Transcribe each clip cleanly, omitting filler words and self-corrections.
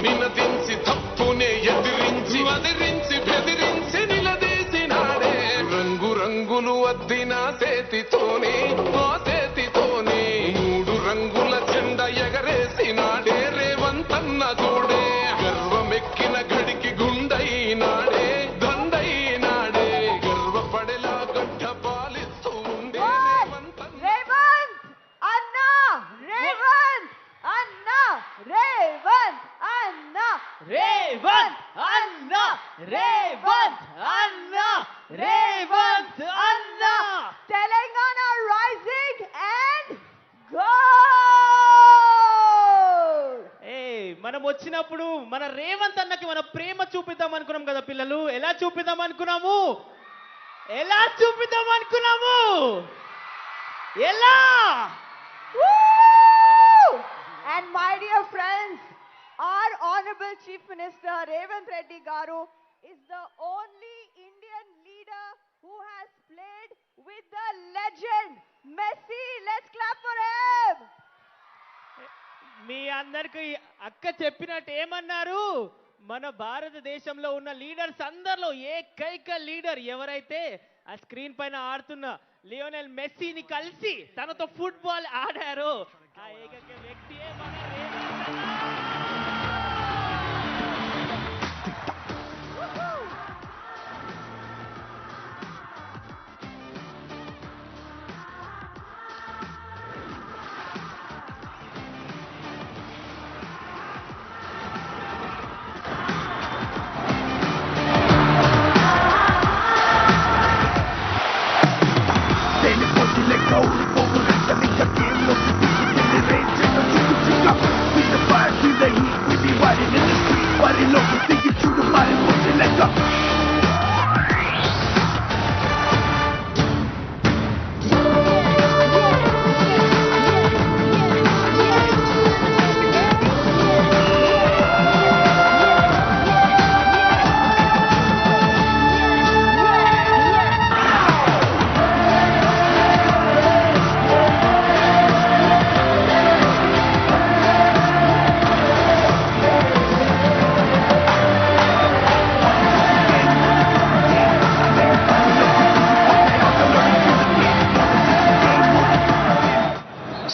నినదించి తప్పునే ఎదిరించి అదిరించి బెదిరించి నిలదీసినాడే రంగు రంగులు అద్దిన చేతితోనే ఆ చేతితోనే 3 రంగుల జెండా ఎగరేసినాడే రేవంత్ అన్న చూడే గర్వమెక్కిన గడికి గుండైనాడే దండైనాడే గర్వపడేలా గడ్డ పాలిస్తూ ఉండే రేవంత్ అన్న రేవంత్ అన్న రేవంత్ అన్న రేవంత్ అన్న రేవంత్ అన్న రేవంత్ అన్న తెలంగాణ రైజింగ్ అండ్ గో. మనం వచ్చినప్పుడు మన రేవంత్ అన్నకి మన ప్రేమ చూపిద్దాం అనుకున్నాం కదా పిల్లలు. ఎలా చూపిద్దాం అనుకున్నాము? ఎలా? And my dear friends, our Honorable Chief Minister Revanth Reddy Garu is the only Indian leader who has played with the legend Messi. Let's clap for him. మీ అందరికి అక్క చెప్పినట్టు ఏమన్నారు? మన భారతదేశంలో ఉన్న లీడర్స్ అందరిలో ఏకైక లీడర్ ఎవరైతే ఆ స్క్రీన్ పైన ఆడుతున్న లియోనెల్ మెస్సీని కలిసి తనతో ఫుట్బాల్ ఆడారో ఆ ఏకైక వ్యక్తియే మన రేవంత్ అన్న.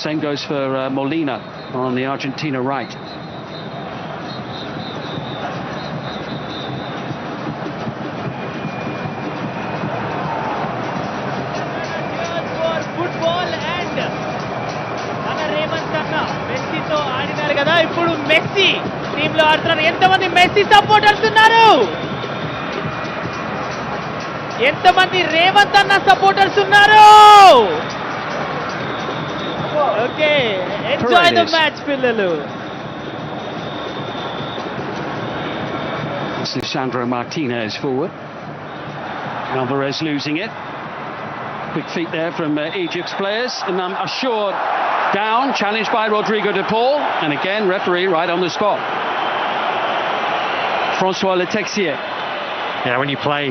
Same goes for Molina on the Argentina right. Football and మన రేవంత్ అన్న మెస్సీతో ఆడినారు కదా. ఇప్పుడు మెస్సీ టీమ్ లో ఆడుతున్నారు. ఎంతమంది మెస్సీ సపోర్టర్స్ ఉన్నారు? ఎంతమంది రేవంత్ అన్న సపోర్టర్స్ ఉన్నారు? ఓకే, ఎంజాయ్ ద మ్యాచ్ పిల్లలు. Sandro Martinez forward. Alvarez losing it. Quick feet there from Egypt's players. And assured down, challenged by Rodrigo de Paul. And again, referee right on the spot. Francois Letexier. Yeah, when you play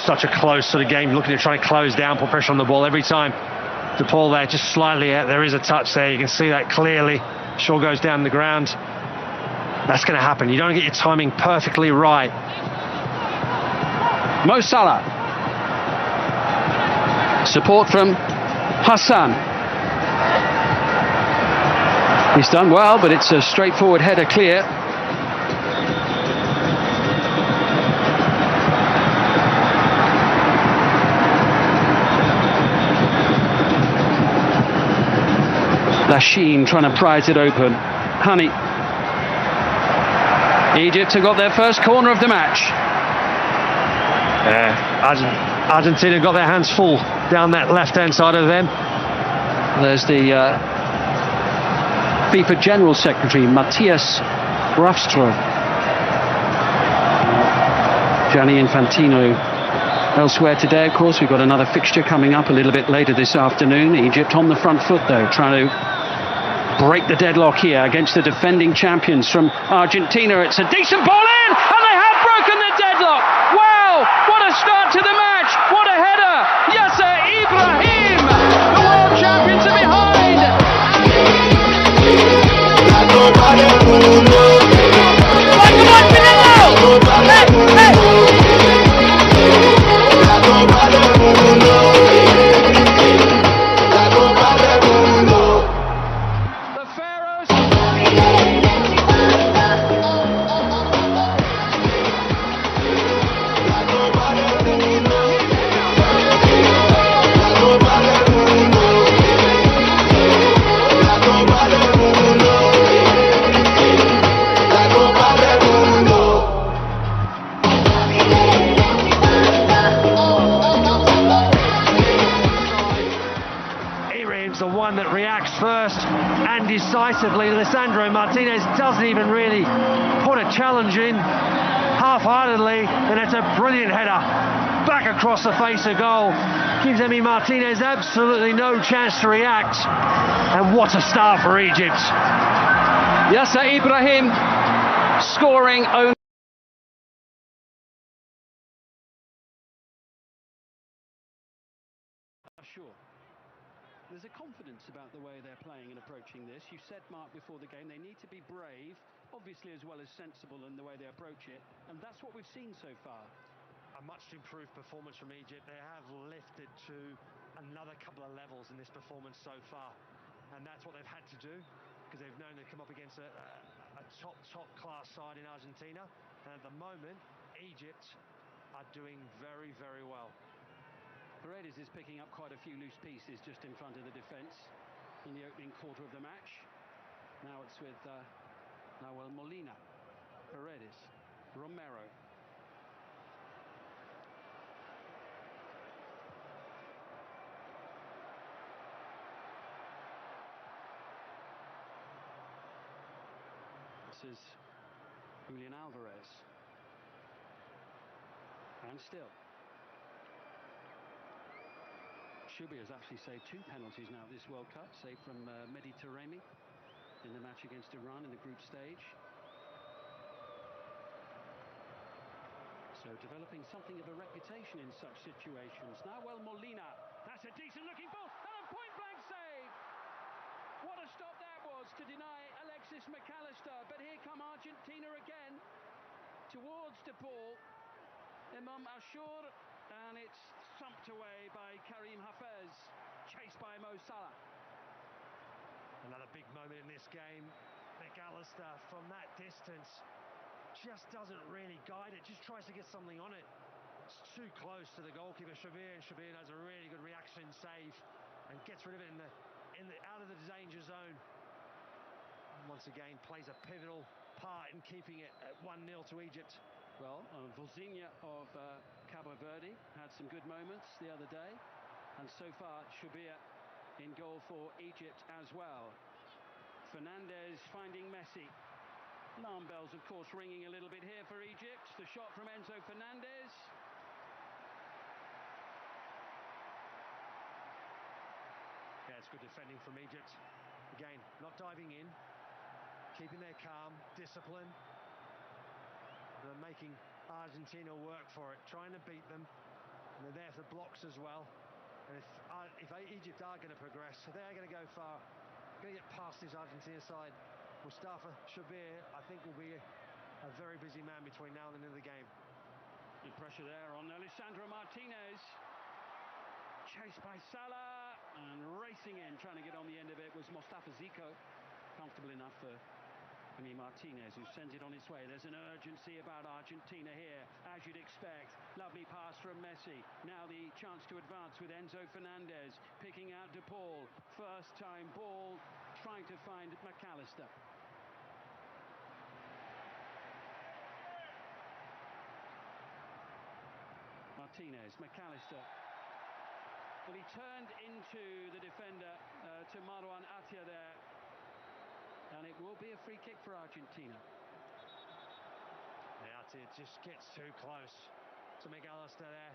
such a close sort of game, looking to try and close down, put pressure on the ball every time. De Paul there, just slightly out. There is a touch there. You can see that clearly. Shaw goes down the ground. That's going to happen. You don't get your timing perfectly right. Mo Salah. Support from Hassan. He's done well, but it's a straightforward header clear. Lasheen trying to prise it open. Honey. Egypt have got their first corner of the match. Argentina got their hands full down that left-hand side of them. There's the FIFA General Secretary, Matthias Grafström. Gianni Infantino elsewhere today, of course. We've got another fixture coming up a little bit later this afternoon. Egypt on the front foot, though, trying to break the deadlock here against the defending champions from Argentina. It's a decent ball in, and they have broken the deadlock. Wow, what a start to the match. What a header. Yasser Ibrahim, the world champions are behind. decisively. Lisandro Martinez doesn't even really put a challenge in half-heartedly, and it's a brilliant header back across the face of goal. Gives Emi Martinez absolutely no chance to react, and what a start for Egypt. Yasser Ibrahim scoring only. Sure. There's a confidence about the way they're playing and approaching this. You said, Mark, before the game, they need to be brave, obviously, as well as sensible in the way they approach it, and that's what we've seen so far. A much improved performance from Egypt. They have lifted to another couple of levels in this performance so far, and that's what they've had to do, because they've known they've come up against a top class side in Argentina, and at the moment Egypt are doing very, very well. Paredes is picking up quite a few loose pieces just in front of the defence in the opening quarter of the match. Now it's with Nahuel Molina, Paredes, Romero. This is Julian Alvarez. And still. Shubi has actually saved 2 penalties now this World Cup, saved from Mehdi Taremi in the match against Iran in the group stage. So developing something of a reputation in such situations. Nahuel Molina, that's a decent looking ball, and a point blank save! What a stop that was to deny Alexis McAllister, but here come Argentina again towards De Paul. Imam Ashur, and it's thumped away by Karim Hafez, chased by Mo Salah. Another big moment in this game. McAllister from that distance just doesn't really guide it, just tries to get something on it. It's too close to the goalkeeper Shabir, and Shabir has a really good reaction save and gets rid of it out of the danger zone. And once again plays a pivotal part in keeping it at 1-0 to Egypt. Well, Vozinha of Cabo Verde had some good moments the other day, and so far Shabir in goal for Egypt as well. Fernandez finding Messi. Alarm bells, of course, ringing a little bit here for Egypt. The shot from Enzo Fernandez. Yeah, it's good defending from Egypt. Again, not diving in, keeping their calm, discipline. They're making Argentina work for it, trying to beat them. And they're there for blocks as well. And if Egypt are going to progress, they're going to go far. Going to get past this Argentina side. Mustafa Shabir, I think, will be a very busy man between now and the end of the game. Good pressure there on Alessandro Martinez. Chased by Salah, and racing in, trying to get on the end of it was Mustafa Zico. Comfortable enough for Emi Martinez, who sends it on its way. There's an urgency about Argentina here, as you'd expect. Lovely pass from Messi. Now the chance to advance with Enzo Fernandez, picking out De Paul. First time ball, trying to find McAllister. Martinez, McAllister. Well, he turned into the defender, to Marwan Atia there. And it will be a free kick for Argentina. Atia just gets too close to McAllister there.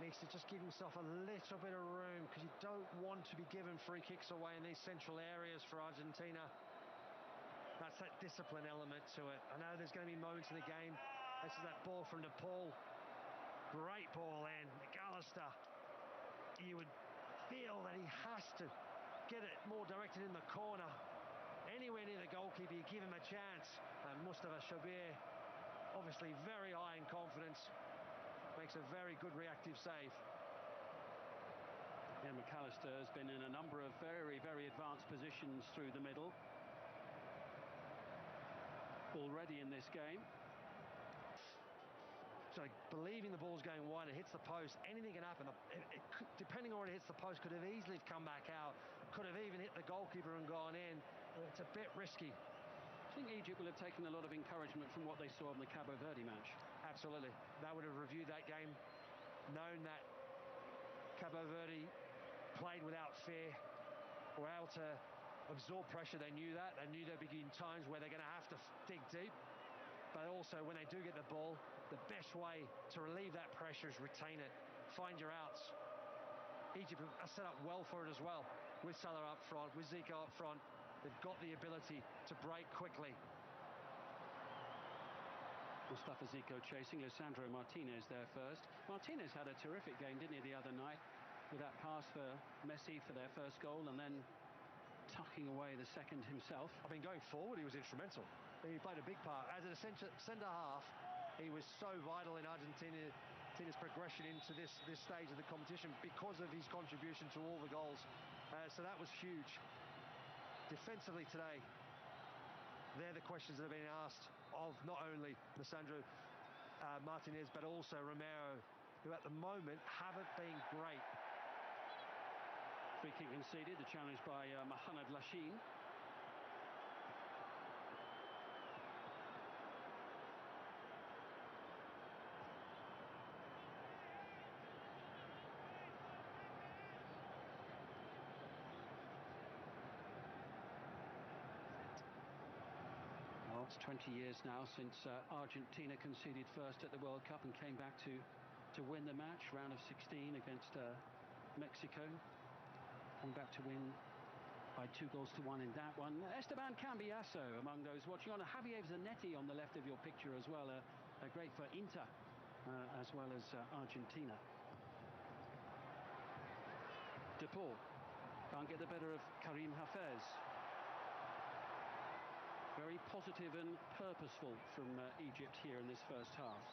Needs to just give himself a little bit of room, because you don't want to be giving free kicks away in these central areas for Argentina. That's that discipline element to it. I know there's going to be moments in the game. This is that ball from De Paul. Great ball in. McAllister. You would feel that he has to get it more directed in the corner. Anywhere near the goalkeeper, you give him a chance. And Mustafa Shabir, obviously very high in confidence, makes a very good reactive save. Yeah, McAllister has been in a number of very, very advanced positions through the middle already in this game. So believing the ball's going wide, it hits the post, anything can happen. Depending on where it hits the post, could have easily come back out, could have even hit the goalkeeper and gone in. It's a bit risky. I think Egypt will have taken a lot of encouragement from what they saw in the Cabo Verde match. Absolutely. They would have reviewed that game, known that Cabo Verde played without fear, were able to absorb pressure. They knew that. They knew there'd be in times where they're going to have to dig deep. But also, when they do get the ball, the best way to relieve that pressure is retain it. Find your outs. Egypt are set up well for it as well. With Salah up front, with Zico up front. They've got the ability to break quickly. Mustafa Zico chasing, Lisandro Martinez there first. Martinez had a terrific game, didn't he, the other night, with that pass for Messi for their first goal, and then tucking away the second himself. I mean, going forward, he was instrumental. He played a big part. As a centre half, he was so vital in Argentina's progression into this stage of the competition because of his contribution to all the goals. So that was huge. Defensively today, they're the questions that have been asked of not only Lisandro Martinez, but also Romero, who at the moment haven't been great. Free kick conceded, the challenge by Mohamed Lashin. Well, it's 20 years now since Argentina conceded first at the World Cup and came back to win the match, round of 16 against Mexico. Came back to win by 2-1 in that one. Esteban Cambiasso among those watching on. Javier Zanetti on the left of your picture as well. Great for Inter as well as Argentina. De Paul can't get the better of Karim Hafez. Very positive and purposeful from Egypt here in this first half.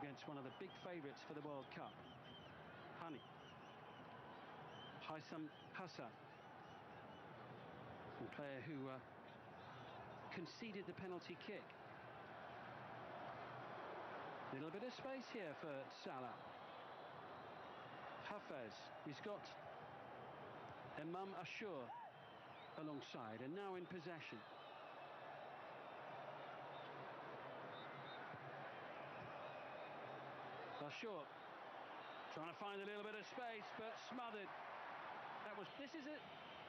Against one of the big favourites for the World Cup. Hani. Haitham Hassan, the player who conceded the penalty kick. Little bit of space here for Salah. Hafez, he's got Imam Ashur alongside and now in possession. Ashur trying to find a little bit of space, but smothered.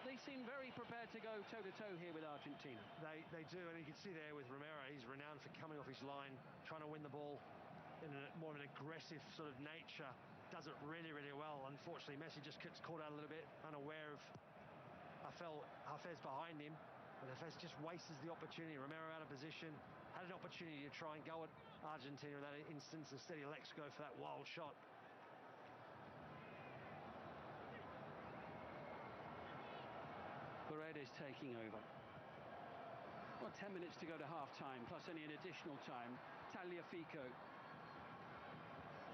They seem very prepared to go toe-to-toe here with Argentina. They do, and you can see there with Romero, he's renowned for coming off his line, trying to win the ball in more of an aggressive sort of nature. Does it really, really well. Unfortunately, Messi just gets caught out a little bit, unaware of Hafez behind him, and Hafez just wastes the opportunity. Romero out of position, had an opportunity to try and go at Argentina in that instance. Instead, he lets go for that wild shot. Paredes taking over. Well, 10 minutes to go to half-time, plus any additional time. Tagliafico.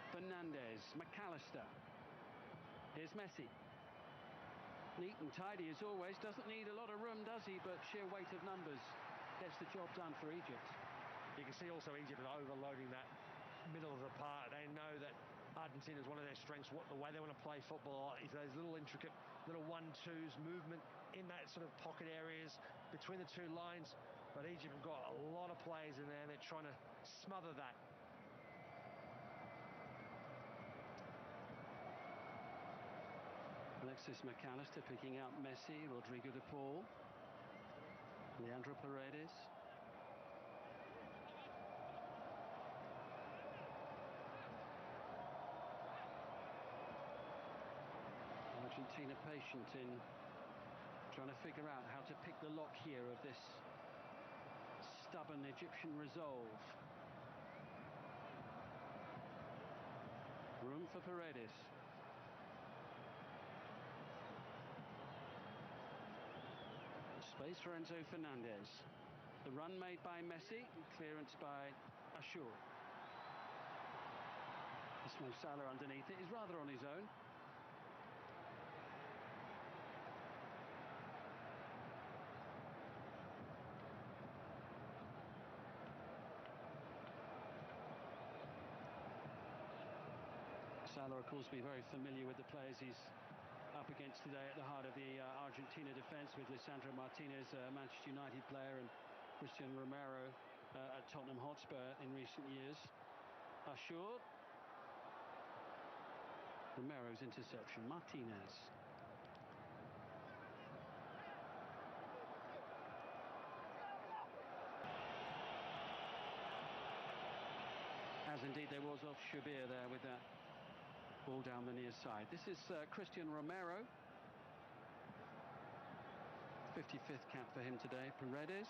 Fernandez. McAllister. Here's Messi. Neat and tidy as always. Doesn't need a lot of room, does he? But sheer weight of numbers gets the job done for Egypt. You can see also Egypt are overloading that middle of the park. They know that Argentina is one of their strengths. The way they want to play football is those little intricate little 1-2s, movement in that sort of pocket areas between the two lines. But Egypt have got a lot of players in there and they're trying to smother that. Alexis McAllister picking out Messi, Rodrigo de Paul, Leandro Paredes. Argentina patient in trying to figure out how to pick the lock here of this stubborn Egyptian resolve. Room for Paredes. Space for Enzo Fernandez. The run made by Messi, clearance by Ashur. Ismail Salah underneath it is rather on his own. Salah, of course, be very familiar with the players he's up against today at the heart of the Argentina defence, with Lisandro Martinez, a Manchester United player, and Christian Romero at Tottenham Hotspur in recent years. Ashur. Romero's interception. Martinez. indeed there was off Shabir there with that ball down the near side. This is Christian Romero. 55th cap for him today. Paredes,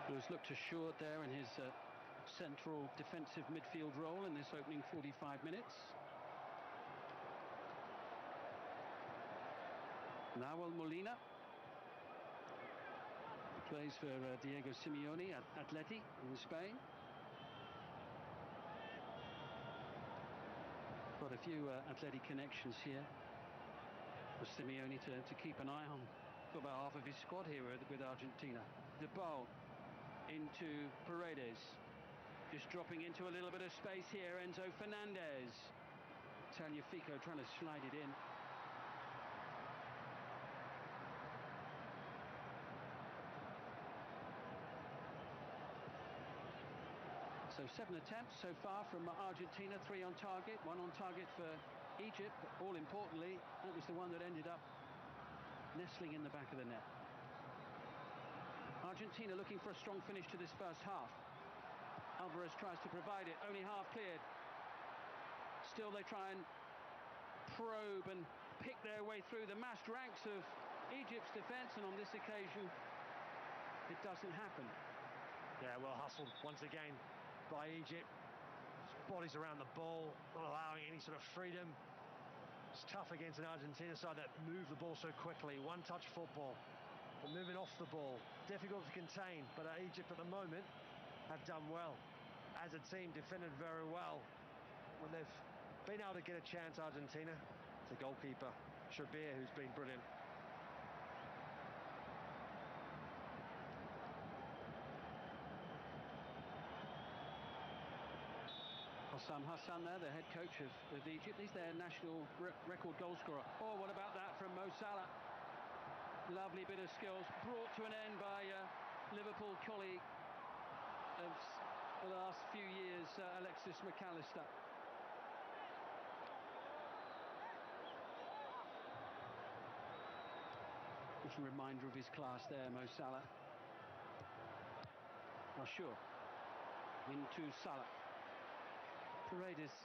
who's looked assured there in his central defensive midfield role in this opening 45 minutes. Nahuel Molina plays for Diego Simeone at Atleti in Spain. Got a few Atleti connections here for Simeone to keep an eye on. Got about half of his squad here with Argentina. De Paul into Paredes, just dropping into a little bit of space here. Enzo Fernandez, Tagliafico trying to slide it in. So 7 attempts so far from Argentina, 3 on target, 1 on target for Egypt, but all importantly, that was the one that ended up nestling in the back of the net. Argentina looking for a strong finish to this first half. Alvarez tries to provide it, only half cleared. Still they try and probe and pick their way through the massed ranks of Egypt's defence, and on this occasion it doesn't happen. Yeah, well hustled once again by Egypt. Bodies around the ball, not allowing any sort of freedom. It's tough against an Argentina side that move the ball so quickly. One-touch football, but moving off the ball, difficult to contain. But Egypt at the moment have done well. As a team, defended very well. When they've been able to get a chance, Argentina, it's the goalkeeper, Shabir, who's been brilliant. Hossam Hassan there, the head coach of Egypt. He's their national record goal scorer. Oh, what about that from Mo Salah? Lovely bit of skills, brought to an end by Liverpool colleague of the last few years, Alexis McAllister. Just a reminder of his class there, Mo Salah. Ashur into Salah. Paredes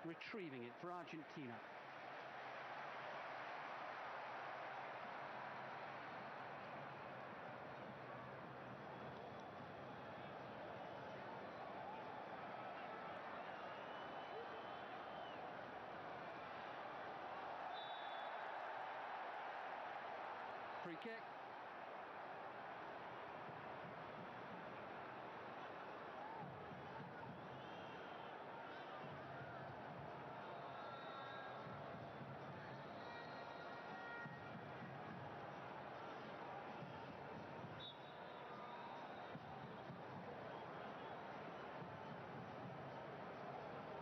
retrieving it for Argentina. Free kick.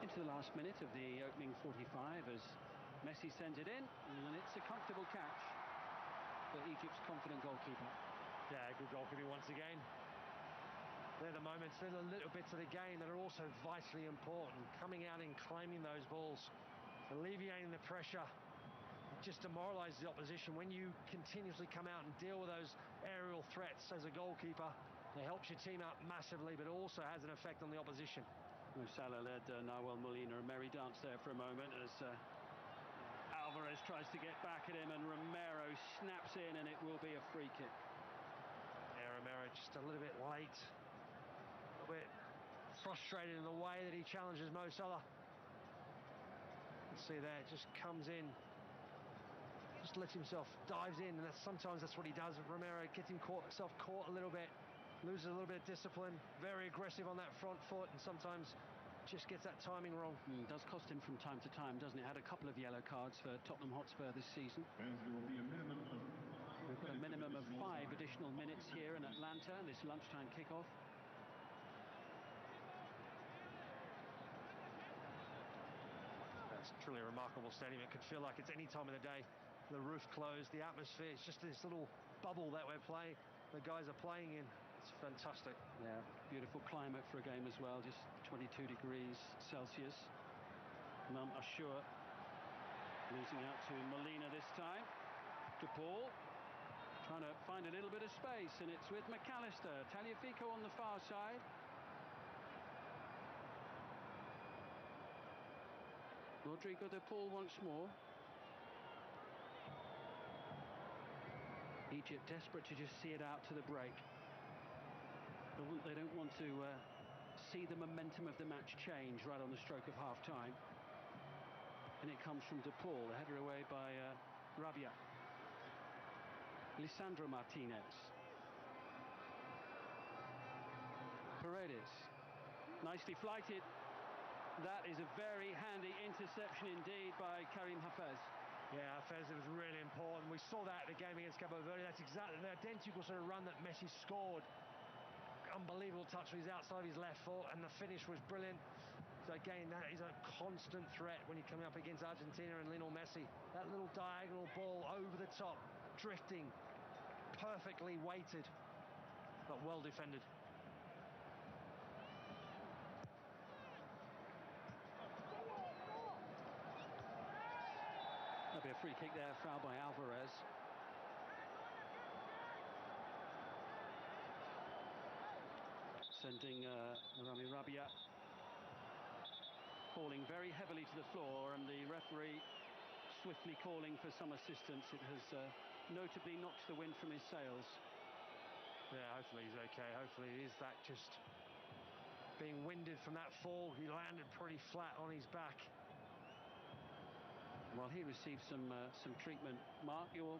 Into the last minute of the opening 45 as Messi sends it in, and it's a comfortable catch for Egypt's confident goalkeeper. Yeah, good goalkeeping once again. They're the moments, they're the little bits of the game that are also vitally important. Coming out and claiming those balls, alleviating the pressure, just demoralises the opposition. When you continuously come out and deal with those aerial threats as a goalkeeper, it helps your team out massively, but also has an effect on the opposition. Mo Salah led Nahuel Molina a merry dance there for a moment as Alvarez tries to get back at him, and Romero snaps in, and it will be a free kick. Yeah, Romero just a little bit late, a little bit frustrated in the way that he challenges Mo Salah. You can see there, it just comes in, just lets himself, dives in, and sometimes that's what he does. Romero gets himself caught a little bit, loses a little bit of discipline, very aggressive on that front foot, and sometimes just gets that timing wrong. Does cost him from time to time, doesn't it? Had a couple of yellow cards for Tottenham Hotspur this season. We've got a minimum of 5 additional minutes here in Atlanta, this lunchtime kickoff. That's truly a remarkable stadium. It could feel like it's any time of the day. The roof closed, the atmosphere, it's just this little bubble that we're playing, the guys are playing in. It's fantastic. Yeah, beautiful climate for a game as well, just 22 degrees Celsius. Ashur losing out to Molina this time. De Paul trying to find find a little bit of space, and it's with McAllister. Tagliafico on the far side. Rodrigo de Paul once more. Egypt desperate to just see it out to the break. They don't want to see the momentum of the match change right on the stroke of half-time. And it comes from de Paul, the header away by Rabia. Lisandro Martinez. Paredes. Nicely flighted. That is a very handy interception indeed by Karim Hafez. Yeah, Hafez, it was really important. We saw that at the game against Cabo Verde. That's exactly the identical sort of run that Messi scored. Unbelievable touch with his outside of his left foot, and the finish was brilliant. So again, that is a constant threat when you're coming up against Argentina and Lionel Messi. That little diagonal ball over the top, drifting, perfectly weighted, but well defended. There'll be a free kick there, foul by Alvarez. Sending Rami Rabia falling very heavily to the floor, and the referee swiftly calling for some assistance. It has notably knocked the wind from his sails. Yeah, hopefully he's okay. Hopefully it is that just being winded from that fall. He landed pretty flat on his back. Well, he received some treatment. Mark, your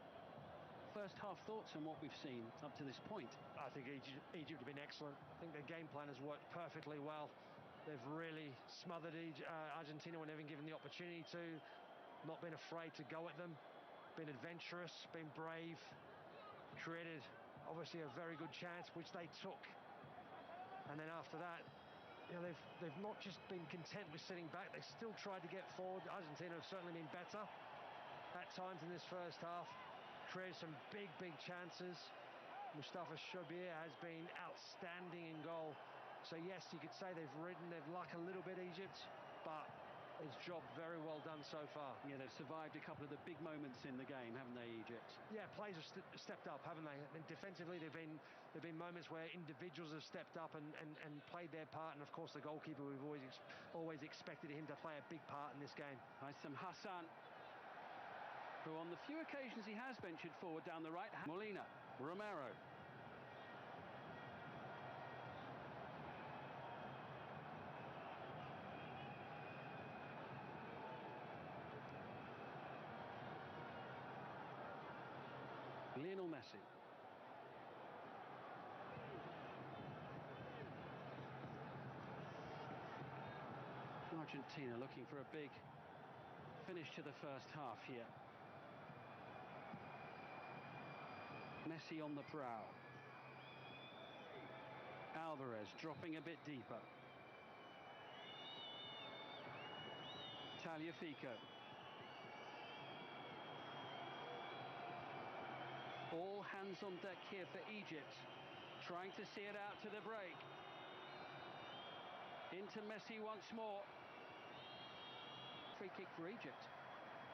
first half thoughts on what we've seen up to this point? I think Egypt have been excellent. I think their game plan has worked perfectly well. They've really smothered Argentina whenever given the opportunity to. Not been afraid to go at them. Been adventurous, been brave. Created, obviously, a very good chance, which they took. And then after that, you know, they've not just been content with sitting back, they still tried to get forward. Argentina have certainly been better at times in this first half, created some big chances. Mustafa Shobir has been outstanding in goal. So yes, you could say they've ridden their luck a little bit, Egypt, but it's job very well done so far. Yeah, they've survived a couple of the big moments in the game, haven't they, Egypt? Yeah, players have stepped up, haven't they? I mean, defensively, there've been moments where individuals have stepped up and played their part, and of course the goalkeeper, we've always expected him to play a big part in this game. Some Hassan, who on the few occasions he has ventured forward down the right. Molina, Romero. Lionel Messi. Argentina looking for a big finish to the first half here. Messi on the prowl. Alvarez dropping a bit deeper. Tagliafico. All hands on deck here for Egypt, trying to see it out to the break. Into Messi once more. Free kick for Egypt.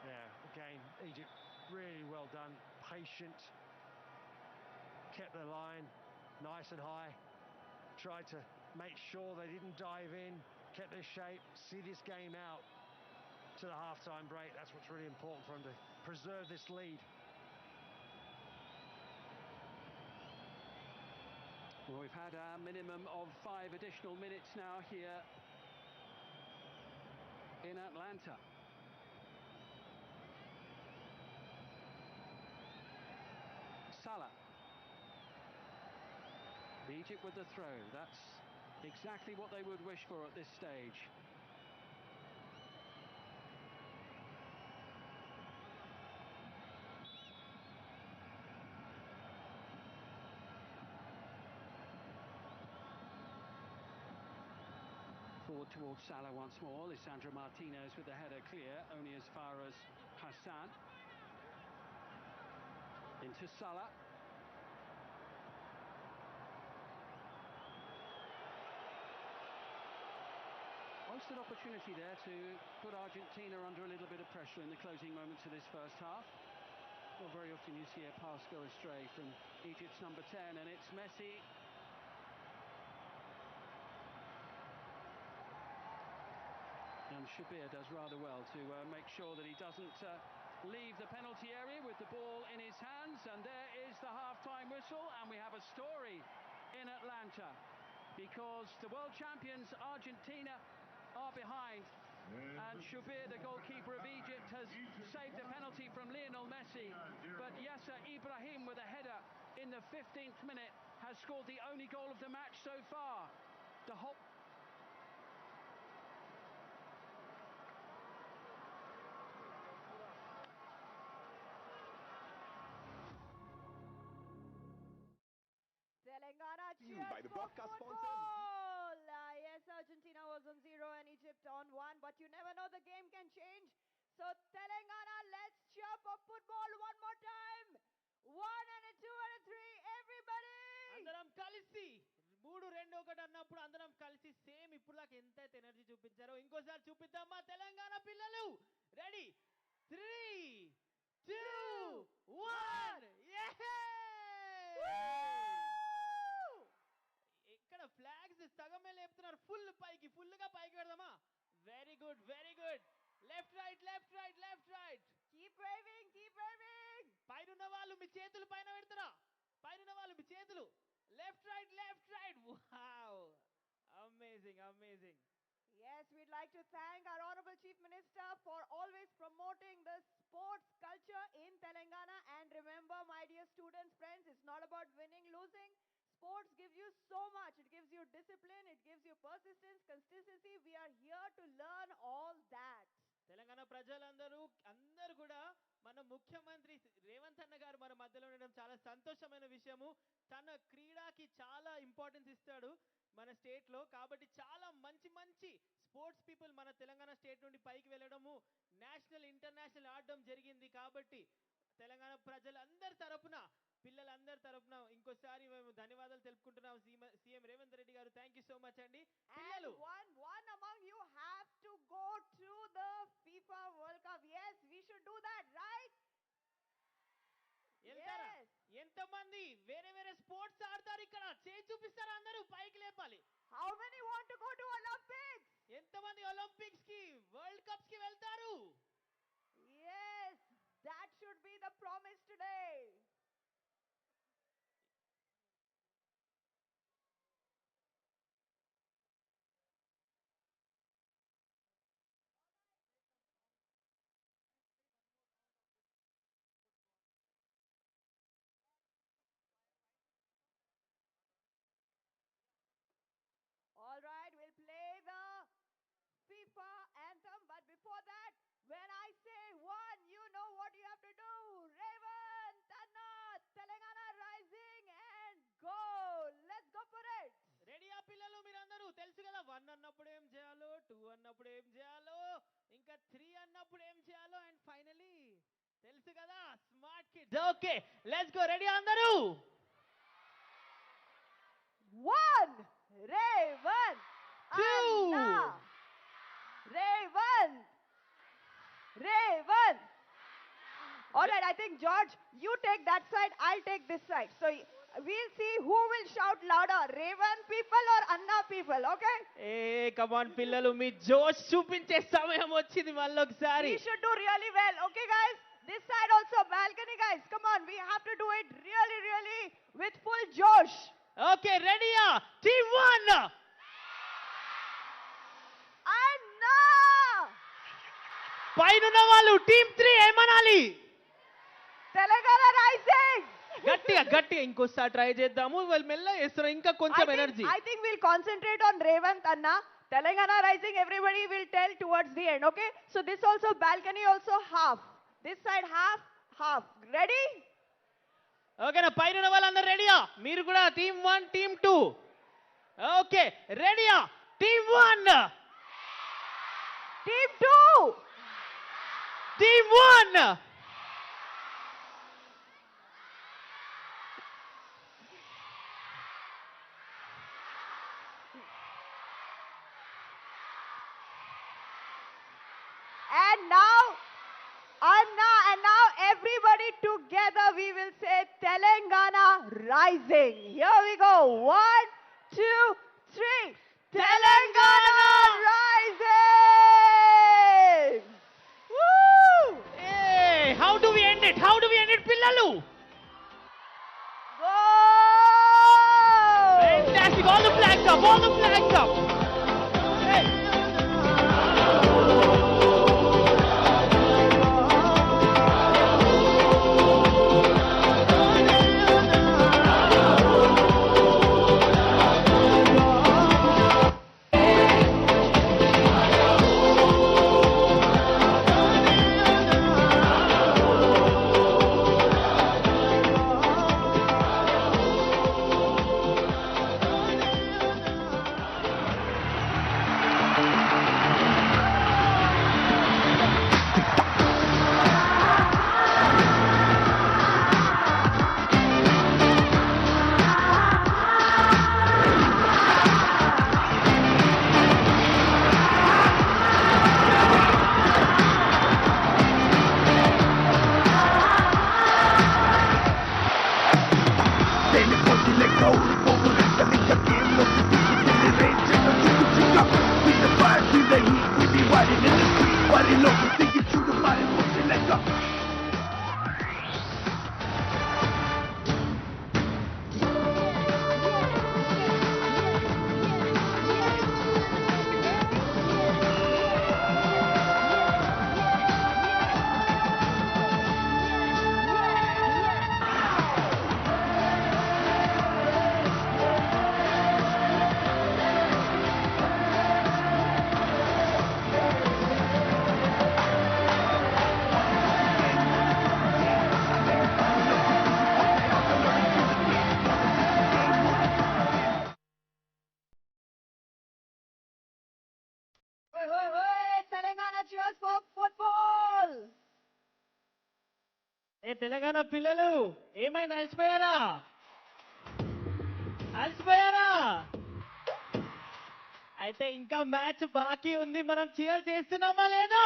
Yeah, again, Egypt really well done, patient, kept the line nice and high, tried to make sure they didn't dive in, kept their shape, see this game out to the half-time break. That's what's really important for them, to preserve this lead. Well, we've had a minimum of 5 additional minutes now here in Atlanta. Salah. Egypt with the throw. That's exactly what they would wish for at this stage. Forward towards Salah once more. Lisandro Martinez with the header clear, only as far as Hassan. Into Salah. Wasted opportunity there to put Argentina under a little bit of pressure in the closing moments of this first half. Well, very often you see a pass go astray from Egypt's number 10, and it's Messi. And Shabir does rather well to make sure that he doesn't leave the penalty area with the ball in his hands. And there is the half-time whistle, and we have a story in Atlanta because the world champions Argentina are behind. And Shabir, the goalkeeper of Egypt, has saved a penalty from Lionel Messi. But Yasser Ibrahim, with a header in the 15th minute, has scored the only goal of the match so far. The whole... Telangana cheers by the for broadcast football. sponsors. Yes, Argentina was on 0 and Egypt on 1, but you never know, the game can change. So Telangana, let's cheer for football one more time. 1 and a 2 and a 3, everybody. అందరం కలిసి 3-2-1 అన్నప్పుడు అందరం కలిసి same ఇప్పుడు దాకా ఎంత energy చూపించారో ఇంకోసారి చూపిద్దామా తెలంగాణ పిల్లలు. రెడీ 3, 2, 1. ఇక్కడ ఫ్లాగ్స్ సగమే లేపుతున్నారు, ఫుల్గా పైకి పెడదామా. Very good, very good. Left right, left right, left right. Keep waving, keep waving. పైన వాళ్ళు మీ చేతులు పైన పెడతారా, పైన వాళ్ళు మీ చేతులు. Left right, left right. Wow, amazing, amazing. Yes, we'd like to thank our Honorable Chief Minister for always promoting the sports culture in Telangana. And remember, my dear students, friends, it's not about winning, losing. Sports gives you so much. It gives you discipline, it gives you persistence, consistency. We are here to learn all that. Telangana ప్రజలందరూ అందరూ కూడా మన ముఖ్యమంత్రి రేవంత్ అన్న గారు మన మధ్యలో ఉండడం చాలా సంతోషమైన విషయము. తన క్రీడాకి చాలా ఇంపార్టెన్స్ ఇస్తాడు మన స్టేట్ లో. కాబట్టి చాలా మంచి మంచి స్పోర్ట్స్ పీపుల్ మన తెలంగాణ స్టేట్ నుండి పైకి వెళ్ళడము, నేషనల్ ఇంటర్నేషనల్ ఆడడం జరిగింది. కాబట్టి తెలంగాణ ప్రజలందరి తరపున, పిల్లలందరి తరపున ఇంకోసారి మేము ధన్యవాదాలు తెలుపుకుంటున్నాం సీఎం రేవంత్ రెడ్డి గారు. థ్యాంక్ యూ సో మచ్ అండి. పిల్లలు, one among you have to go to the FIFA World Cup. Yes, we should do that, right? వెళ్తారా? ఎంతమంది వేరే వేరే స్పోర్ట్స్ ఆడతారు ఇక్కడ? చేయి చూపిస్తారా? అందరూ పైకి లేపాలి. How many want to go to Olympics? ఎంతమంది ఒలింపిక్స్ కి, వరల్డ్ కప్స్ కి వెళ్తారు? Yes, that should be the promise today. All right, we'll play the FIFA anthem, but before that, when I say one, you know what you have to do. Revanth, Anna, Telangana rising and go. Let's go for it. రెడీయా పిల్లలు? మీరందరూ తెలుసు కదా, 1 అన్నప్పుడు ఏం చేయాలో, 2 అన్నప్పుడు ఏం చేయాలో, ఇంకా 3 అన్నప్పుడు ఏం చేయాలో, అండ్ ఫైనలీ తెలుసు కదా, smart kids. Okay, let's go. Ready అందరూ? 1, Revanth, 2, Anna, Revanth, Revanth. All right, I think George, you take that side, I'll take this side. So we'll see who will shout louder, Revanth people or Anna people, okay? ఏ కమాన్ పిల్లలు, మీ జోష్ చూపించే సమయం వచ్చింది మళ్ళీ ఒకసారి. We should do really well, okay guys? This side also, balcony guys, come on, we have to do it really, really with full josh. Okay, రెడీయా? Team 1 Anna! పైన వాళ్ళు టీమ్ 3 ఏమనాలి? Telangana rising! గట్టిగా గట్టిగా ఇంకోసారి ట్రై చేద్దాము. వాళ్ళు మెల్లగా చేస్తున్నారు, ఇంకా కొంచెం energy. I think we'll concentrate on Revanth, Anna. Telangana rising, everybody will tell towards the end, okay? So this also, balcony also half. This side half, half. Ready? ఓకేనా? పైన వాళ్ళందరూ రెడీయా? మీరు కూడా టీమ్ 1, టీమ్ 2. ఓకే, రెడీయా? Team 1, Team 2! Team 1. And now, Anna, and now everybody together. rising. Here we go. 1, 2, 3. Telangana rising! Woo! Hey, how do we end it? How do we end it, Pillalu? Go! Fantastic. All the flags up. All the flags up. Hey. Telangana cheers for football! ఏ తెలంగాణ పిల్లలు ఏమైనా అలసిపోయారా? అలసిపోయారా? అయితే ఇంకా match బాకీ ఉంది. మనం cheer చేస్తున్నామా లేదా?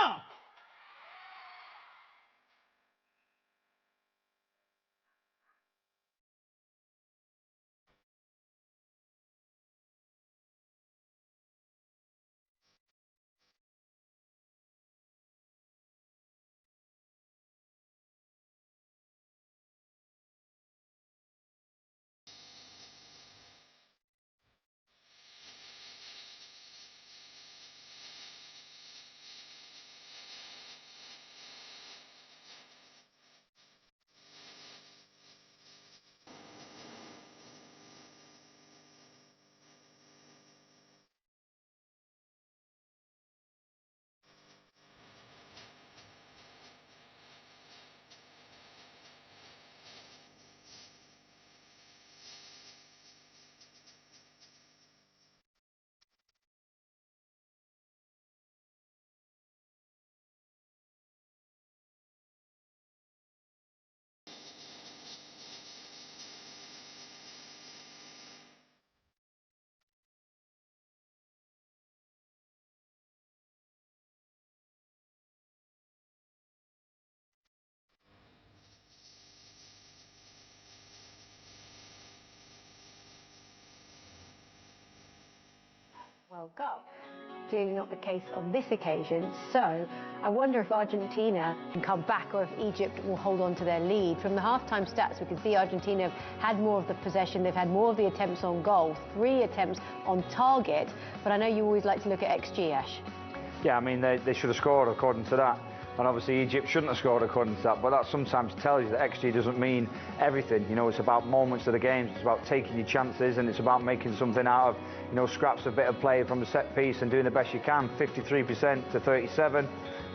World Cup. Clearly not the case on this occasion, so I wonder if Argentina can come back or if Egypt will hold on to their lead. From the half-time stats, we can see Argentina have had more of the possession, they've had more of the attempts on goal, 3 attempts on target, but I know you always like to look at XG, Ash. Yeah, I mean, they should have scored according to that. And obviously Egypt shouldn't have scored according to that, but that sometimes tells you that XG doesn't mean everything. You know, it's about moments of the games, it's about taking your chances, and it's about making something out of, you know, scraps of bit of play from a set piece and doing the best you can. 53% to 37.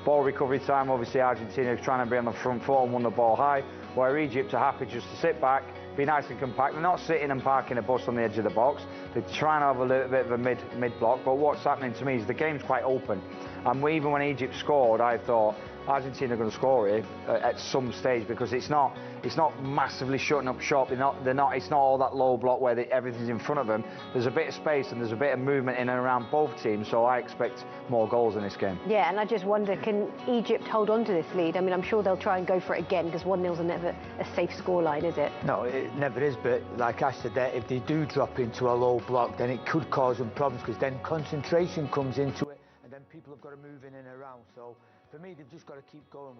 Ball recovery time, obviously Argentina is trying to be on the front foot and won the ball high, where Egypt are happy just to sit back, be nice and compact. They're not sitting and parking a bus on the edge of the box. They're trying to have a little bit of a mid block, but what's happening to me is the game's quite open. And even when Egypt scored, I thought Argentina are going to score here at some stage, because it's not massively shutting up shop. It's not all that low block where everything's in front of them. There's a bit of space and there's a bit of movement in and around both teams, so I expect more goals in this game. Yeah, and I just wonder, can Egypt hold on to this lead? I mean, I'm sure they'll try and go for it again, because 1-0's never a safe scoreline, is it? No, it never is, but like I said there, if they do drop into a low block, then it could cause them problems, because then concentration comes into it, and then people have got to move in and around. So for me, they've just got to keep going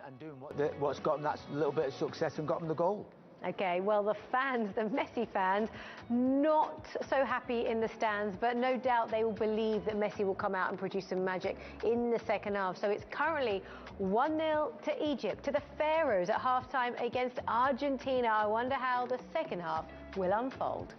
and doing what's got them that little bit of success and got them the goal. Okay, well, the Messi fans, not so happy in the stands, but no doubt they will believe that Messi will come out and produce some magic in the second half. So it's currently 1-0 to Egypt, to the Pharaohs at half-time against Argentina. I wonder how the second half will unfold.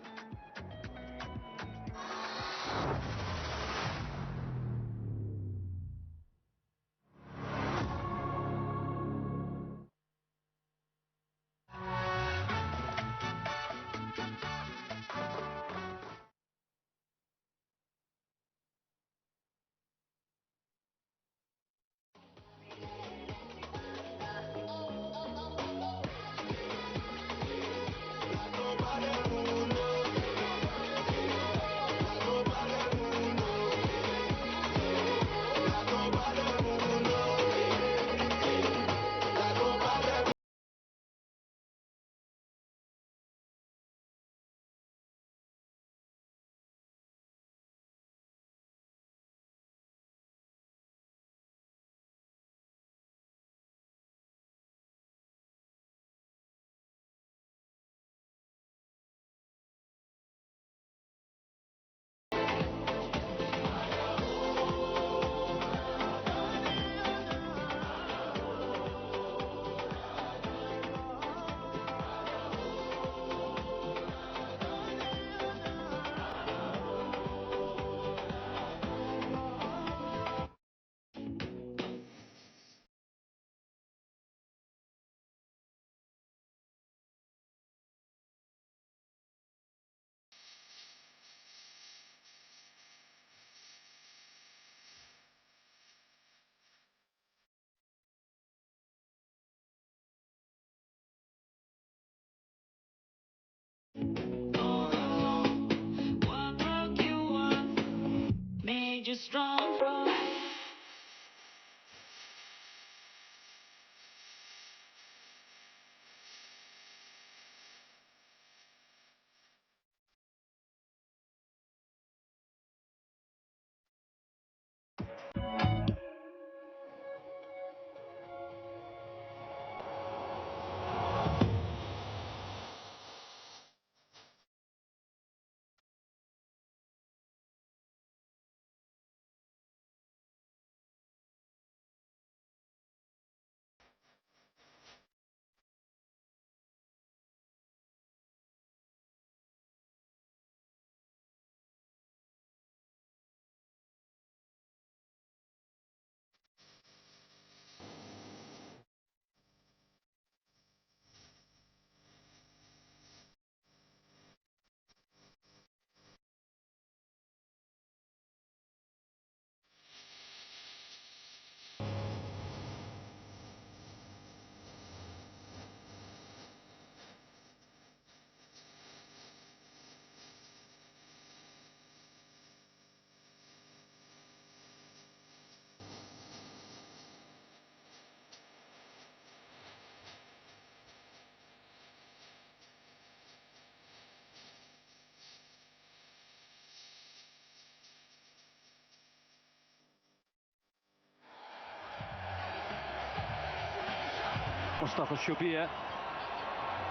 Mustafa Shubir,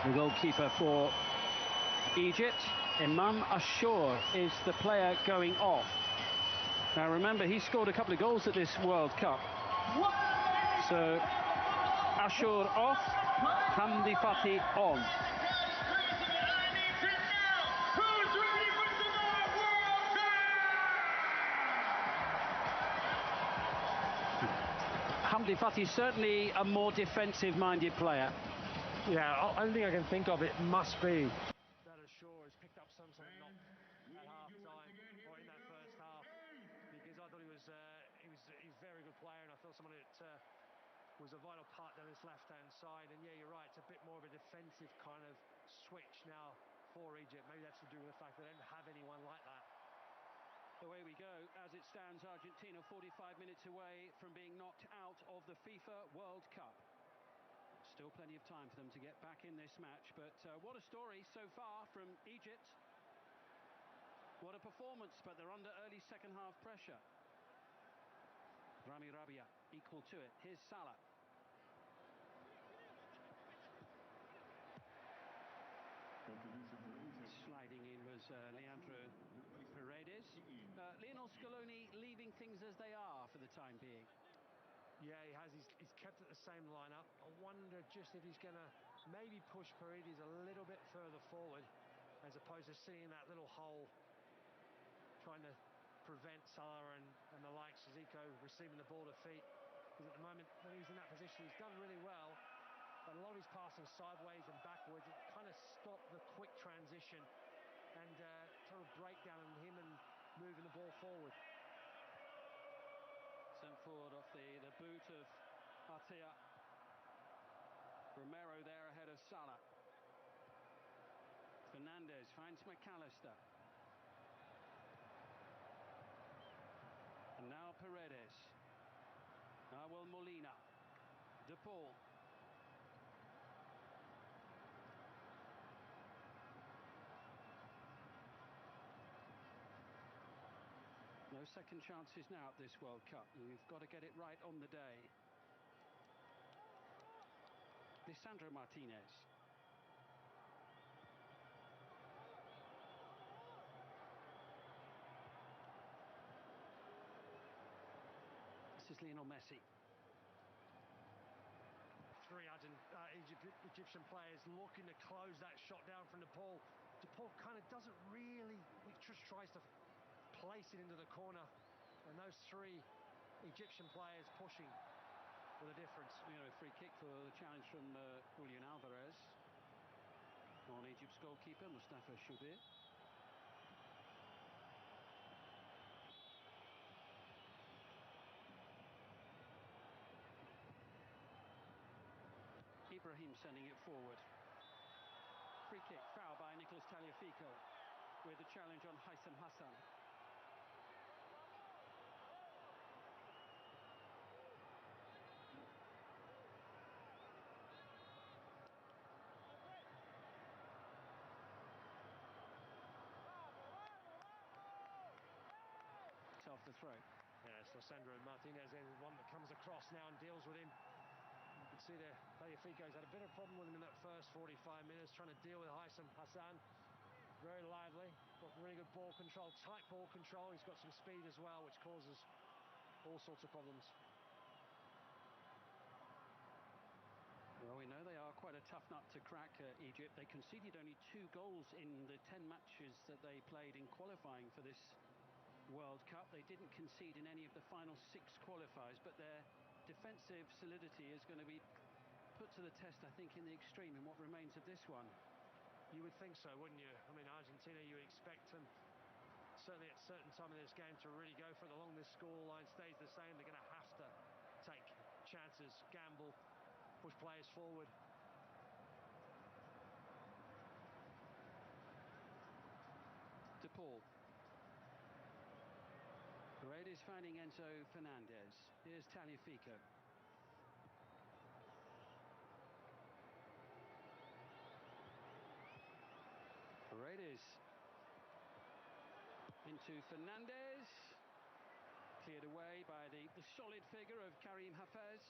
the goalkeeper for Egypt. Imam Ashur is the player going off. Now remember, he scored a couple of goals at this World Cup. So Ashur off, Hamdi Fatih on. Hamdi Fatih certainly a more defensive-minded player. Yeah, only thing I can think of, it must be That Ashur has picked up some sort of knock at half-time or in that first half, because I thought he was a very good player, and I thought someone that defensive kind of switch now for Egypt. Maybe that's to do with the fact they don't have anyone like that. Away we go. As it stands, Argentina 45 minutes away from being knocked out of the FIFA World Cup. Still plenty of time for them to get back in this match, but what a story so far from Egypt. What a performance, but they're under early second half pressure. Rami Rabia equal to it. Here's Salah. Sliding in was Leandro Paredes. Lionel Scaloni leaving things as they are for the time being. Yeah, he has. He's kept it the same lineup. I wonder just if he's going to maybe push Paredes a little bit further forward, as opposed to seeing that little hole, trying to prevent Salah and the likes of Zico receiving the ball to feet. Because at the moment, when he's in that position, he's done really well. But a lot of his passing sideways and backwards, it kind of stopped the quick transition and total breakdown in him and moving the ball forward. Sent forward off the boot of Artea. Romero there ahead of Salah. Fernandez finds McAllister. And now Paredes. Nahuel Molina. De Paul. No second chances now at this World Cup. You've got to get it right on the day. Lisandro Martinez. This is Lionel Messi. Three Egyptian players looking to close that shot down from De Paul. De Paul kind of doesn't really, he just tries to place it into the corner, and those three Egyptian players pushing for the difference. We got a free kick for the challenge from Julian Alvarez on Egypt's goalkeeper Mustafa Shubir. Ibrahim sending it forward. Free kick, foul by Nicolas Tagliafico with the challenge on Haitham Hassan. Off the throat. Yeah, it's Lisandro Martinez, the one that comes across now and deals with him. You can see there, Tagliafico's had a bit of a problem with him in that first 45 minutes, trying to deal with Haitham Hassan. Very lively, got really good ball control, tight ball control. He's got some speed as well, which causes all sorts of problems. Well, we know they are quite a tough nut to crack, Egypt. They conceded only 2 goals in the 10 matches that they played in qualifying for this World Cup. They didn't concede in any of the final 6 qualifiers, but their defensive solidity is going to be put to the test, I think, in the extreme in what remains of this one. You would think so, wouldn't you? I mean, Argentina, you expect them, certainly at a certain time in this game, to really go for it. Along this scoreline stays the same, they're going to have to take chances, gamble, push players forward. De Paul. Paredes finding Enzo Fernandez. Here's Tagliafico. Paredes into Fernandez. Cleared away by the solid figure of Karim Hafez.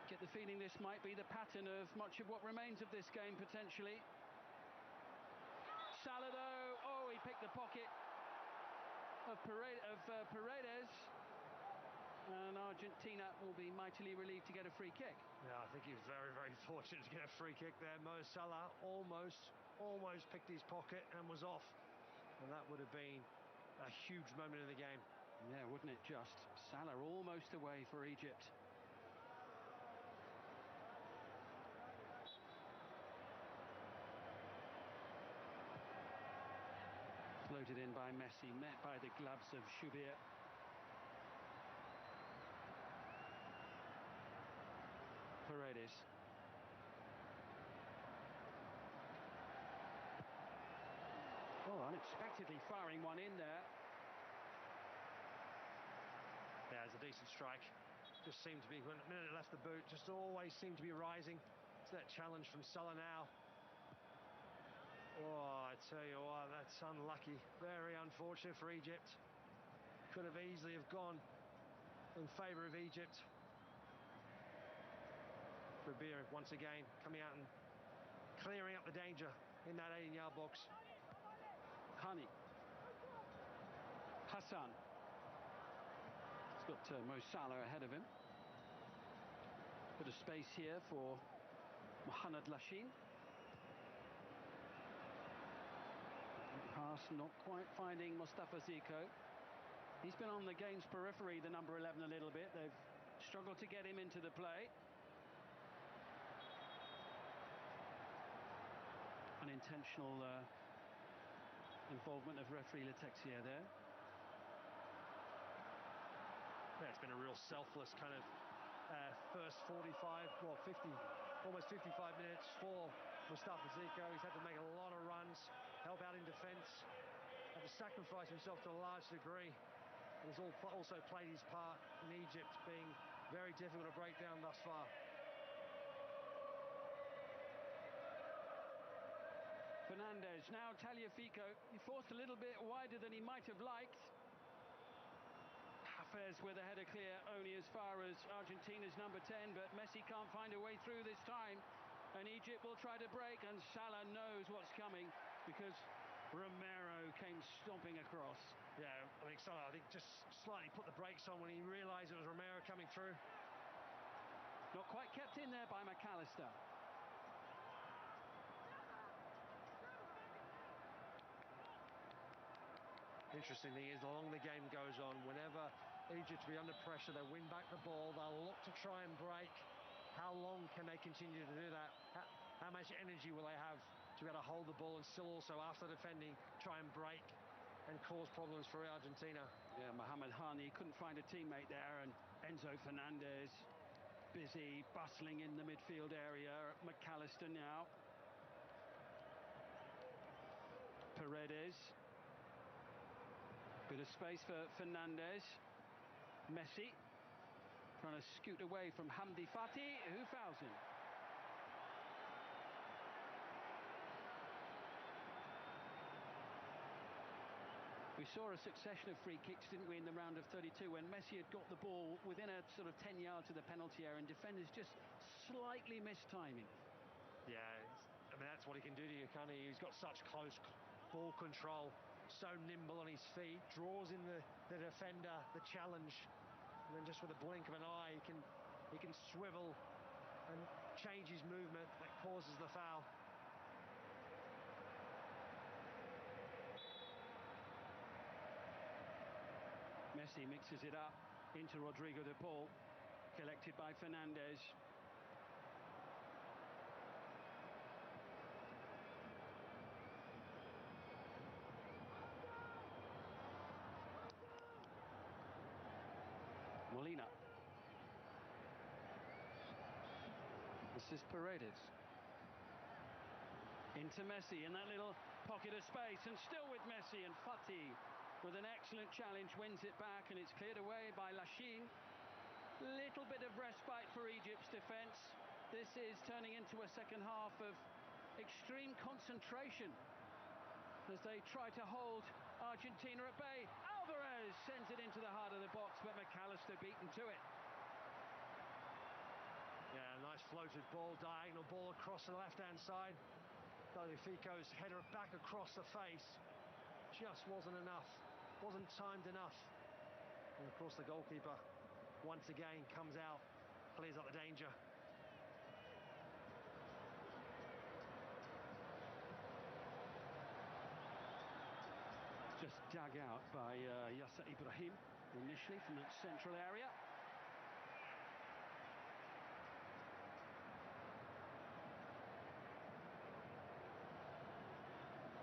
Get the feeling this might be the pattern of much of what remains of this game, potentially. Salado, oh, he picked the pocket of Paredes, and Argentina will be mightily relieved to get a free kick. Yeah, I think he was very, very fortunate to get a free kick there. Mo Salah almost picked his pocket and was off, and that would have been a huge moment in the game. Yeah, wouldn't it just? Salah almost away for Egypt. Floated in by Messi, met by the gloves of Shubir. Paredes. Paredes. Oh, unexpectedly firing one in there. Yeah, it's a decent strike. Just seemed to be, when the minute it left the boot, just always seemed to be rising. It's that challenge from Salah now. Oh, I tell you what, that's unlucky. Very unfortunate for Egypt. Could have easily have gone in favour of Egypt. Rabir once again coming out and clearing up the danger in that 18-yard box. Hani. Hassan. He's got Mo Salah ahead of him. Bit of space here for Mohamed Lashin. Pass not quite finding Mustafa Ziko. He's been on the game's periphery, the number 11, a little bit. They've struggled to get him into the play. Unintentional involvement of referee Letexier there. Yeah, it's been a real selfless kind of first 45, well 50, almost 55 minutes for Mustafa Ziko. He's had to make a lot of runs, help out in defence, had to sacrifice himself to a large degree. And he's also played his part in Egypt being very difficult to break down thus far. Fernandez, now Tagliafico. He forced a little bit wider than he might have liked. Hafez with a header clear only as far as Argentina's number 10, but Messi can't find a way through this time. And Egypt will try to break, and Salah knows what's coming because Romero came stomping across. Yeah, I think Salah, just slightly put the brakes on when he realised it was Romero coming through. Not quite kept in there by McAllister. Interesting thing is, the longer the game goes on, whenever Egypt will be under pressure, they'll win back the ball, they'll look to try and break. How long can they continue to do that? How much energy will they have to be able to hold the ball and still also, after defending, try and break and cause problems for Argentina? Yeah, Mohamed Hani couldn't find a teammate there, and Enzo Fernandez busy, bustling in the midfield area. McAllister now. Paredes. Bit of space for Fernandez. Messi trying to scoot away from Hamdi Fati, who fouls him. We saw a succession of free kicks, didn't we, in the round of 32 when Messi had got the ball within a sort of 10 yards of the penalty area and defenders just slightly missed timing. Yeah, I mean, that's what he can do to you, can't he? He's got such close ball control, so nimble on his feet, draws in the defender, the challenge, and then just with a blink of an eye he can swivel and change his movement that causes the foul. Messi mixes it up into Rodrigo de Paul, collected by Fernandez. Molina. This is Paredes. Into Messi in that little pocket of space, and still with Messi, and Fati with an excellent challenge wins it back, and it's cleared away by Lashin. Little bit of respite for Egypt's defence. This is turning into a second half of extreme concentration as they try to hold Argentina at bay. Alvarez sends it into the heart of the box, but McAllister beaten to it. Yeah, nice floated ball, diagonal ball across the left-hand side. Tagliafico's header back across the face. Just wasn't enough, wasn't timed enough. And of course the goalkeeper once again comes out, clears up the danger. Just dug out by Yasser Ibrahim initially from that central area.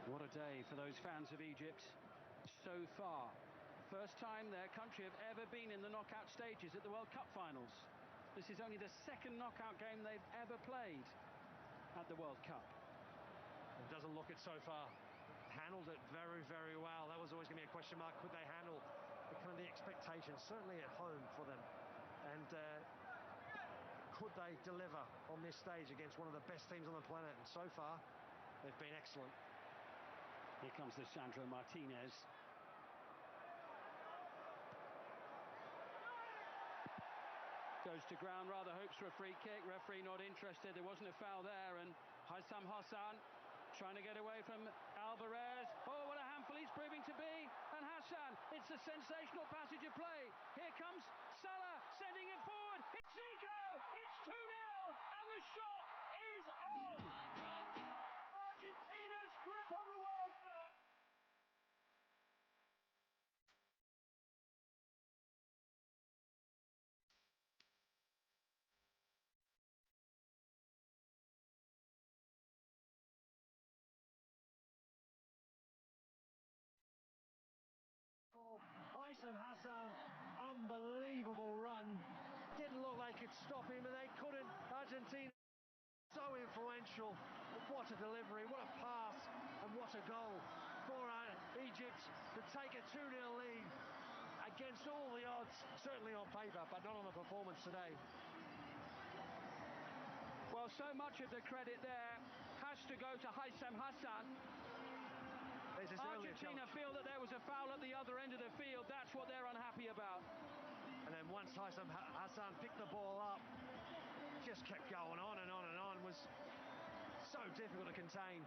What a day for those fans of Egypt so far. First time their country have ever been in the knockout stages at the World Cup finals. This is only the second knockout game they've ever played at the World Cup. It doesn't look it so far. Handled it very, very well. That was always going to be a question mark. Could they handle the kind of the expectations, certainly at home for them? And could they deliver on this stage against one of the best teams on the planet? And so far, they've been excellent. Here comes Lisandro Martinez. Goes to ground, rather hopes for a free kick. Referee not interested. There wasn't a foul there. And Haitham Hassan trying to get away from Alvarez. Oh, what a handful he's proving to be. And Hassan, it's a sensational passage of play. Here comes Salah, sending it forward. It's Zico! It's 2-0! And the shot is on! Argentina's grip on the World Cup! Hytham Hassan, unbelievable run. Didn't look like it could stop him, and they couldn't. Argentina, so influential. What a delivery, what a pass, and what a goal for Egypt to take a 2-0 lead against all the odds, certainly on paper, but not on the performance today. Well, so much of the credit there has to go to Haitham Hassan. Argentina feel that there was a foul at the other end of the field. That's what they're unhappy about. And then once Haitham Hassan picked the ball up, just kept going on and on and on. Was so difficult to contain.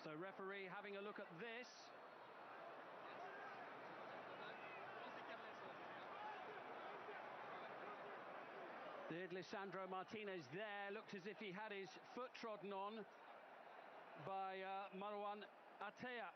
So referee having a look at this. Did Lisandro Martinez there, looked as if he had his foot trodden on by Marwan Atea.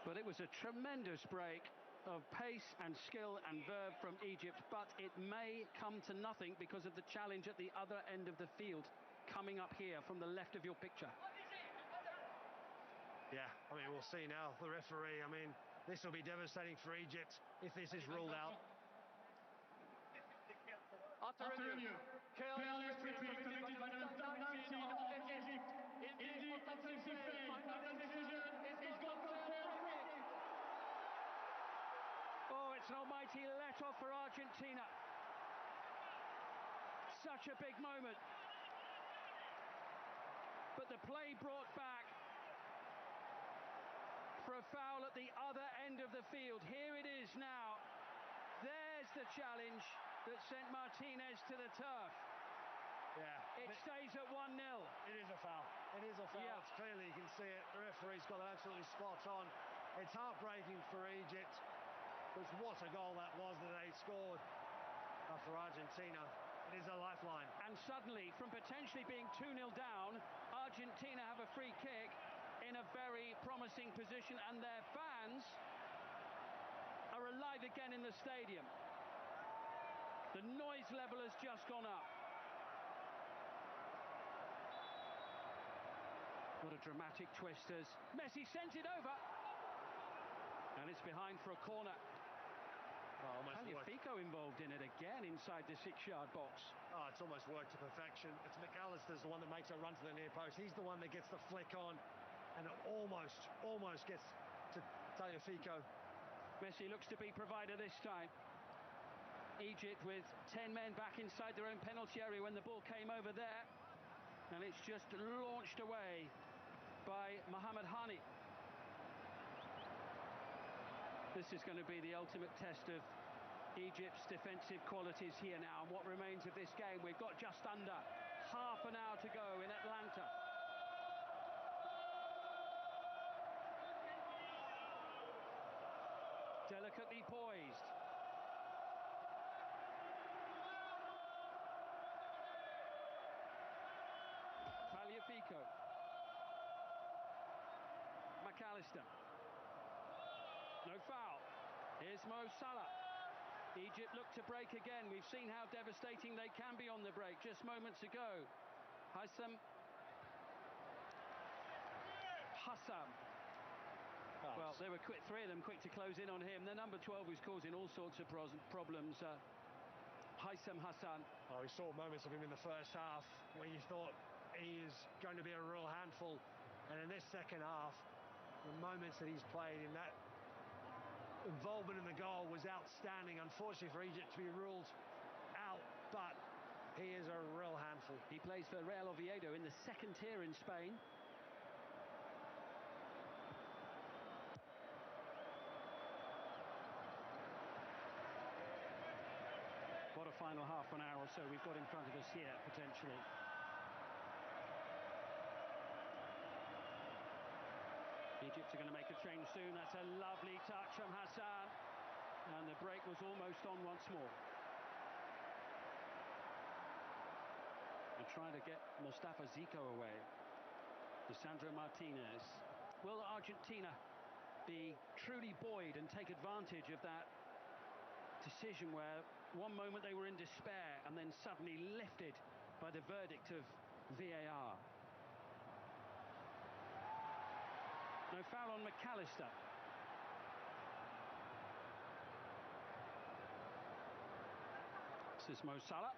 But it was a tremendous break of pace and skill and verve from Egypt, but it may come to nothing because of the challenge at the other end of the field coming up here from the left of your picture. Yeah, I mean, we'll see now. The referee, I mean, this will be devastating for Egypt if this is ruled out. After review, careless retrieve committed by the top 19 of Egypt in the offensive phase. Final decision is gone for free. Oh, it's an almighty let-off for Argentina. Such a big moment. But the play brought back for a foul at the other end of the field. Here it is now. There's the challenge that sent Martinez to the turf. Yeah. It stays at 1-0. It is a foul. It is a foul. Yeah. It's clearly, you can see it. The referee's got it absolutely spot on. It's heartbreaking for Egypt, because what a goal that was that they scored for Argentina. It is a lifeline. And suddenly, from potentially being 2-0 down, Argentina have a free kick in a very promising position, and their fans are alive again in the stadium. The noise level has just gone up. What a dramatic twist as Messi sent it over. And it's behind for a corner. Fico involved in it again inside the 6-yard box. Oh, it's almost worked to perfection. It's McAllister's the one that makes a run to the near post. He's the one that gets the flick on, and it almost gets to Fico. Messi looks to be provider this time. Egypt with 10 men back inside their own penalty area when the ball came over there. And it's just launched away by Mohamed Hani. This is going to be the ultimate test of Egypt's defensive qualities here now. And what remains of this game, we've got just under half an hour to go in Atlanta. Delicately poised. Fico. McAllister. No foul. Here's Mo Salah. Egypt look to break again. We've seen how devastating they can be on the break just moments ago. Haitham Hassan. starts. Well, they were quick, three of them quick to close in on him. The number 12 was causing all sorts of problems. Haitham Hassan. Oh, we saw moments of him in the first half where you thought he is going to be a real handful. And in this second half, the moments that he's played in that involvement in the goal was outstanding. Unfortunately for Egypt to be ruled out, but he is a real handful. He plays for Real Oviedo in the second tier in Spain. What a final half an hour or so we've got in front of us here, potentially. Egypt are going to make a change soon. That's a lovely touch from Hassan. And the break was almost on once more. They're trying to get Mustafa Zico away. Lisandro Martinez. Will Argentina be truly buoyed and take advantage of that decision where one moment they were in despair and then suddenly lifted by the verdict of VAR? No foul on McAllister. This is Mo Salah.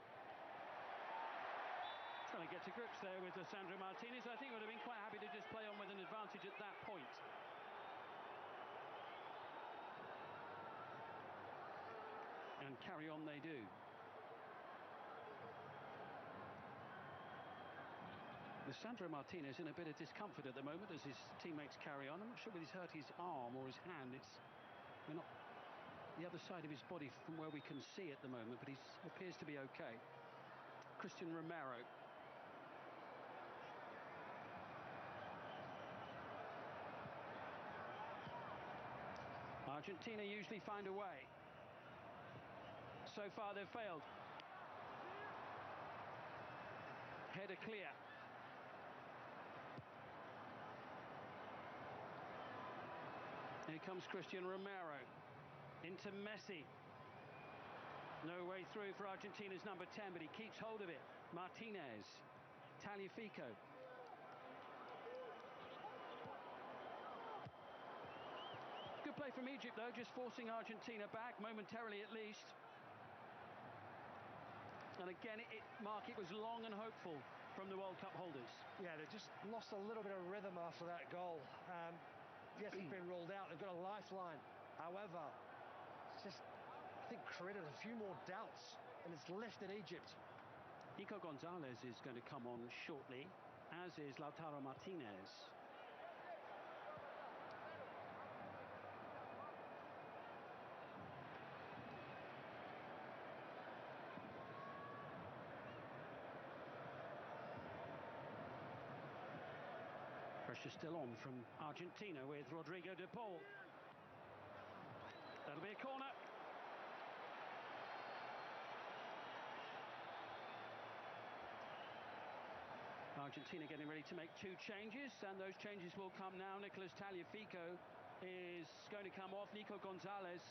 Trying to get to grips there with Lisandro Martinez. I think he would have been quite happy to just play on with an advantage at that point. And carry on they do. Lisandro Martinez in a bit of discomfort at the moment as his teammates carry on. I'm not sure whether he's hurt his arm or his hand. We're not the other side of his body from where we can see at the moment, but he appears to be okay. Christian Romero. Argentina usually find a way. So far they've failed. Header clear. Here comes Christian Romero into Messi. No way through for Argentina's number 10, but he keeps hold of it. Martinez, Tagliafico. Good play from Egypt though, just forcing Argentina back momentarily at least. And again, Mark, it was long and hopeful from the World Cup holders. Yeah, they just lost a little bit of rhythm after that goal. Yes, it's been ruled out. They've got a lifeline. However, it's just, I think, created a few more doubts, and it's lifted Egypt. Nico Gonzalez is going to come on shortly, as is Lautaro Martinez. Pressure still on from Argentina with Rodrigo de Paul. That'll be a corner. Argentina getting ready to make two changes, and those changes will come now. Nicolas Tagliafico is going to come off. Nico Gonzalez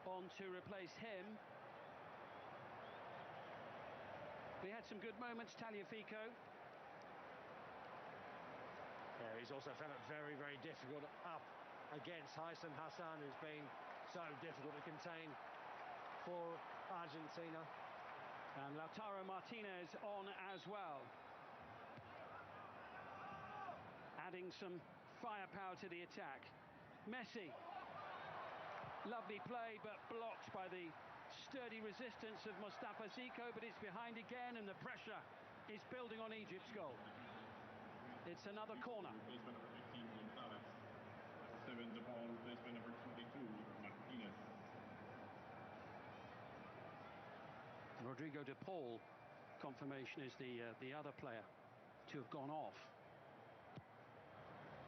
on to replace him. We had some good moments, Tagliafico. Yeah, he's also found it very, very difficult up against Haitham Hassan, who's been so difficult to contain for Argentina. And Lautaro Martinez on as well. Adding some firepower to the attack. Messi. Lovely play, but blocked by the sturdy resistance of Mustafa Zico, but it's behind again, and the pressure is building on Egypt's goal. It's another corner. Replacement number 15, Gonzalez. 7, De Paul. Replacement number 22, Martinez. Rodrigo de Paul, confirmation, is the other player to have gone off.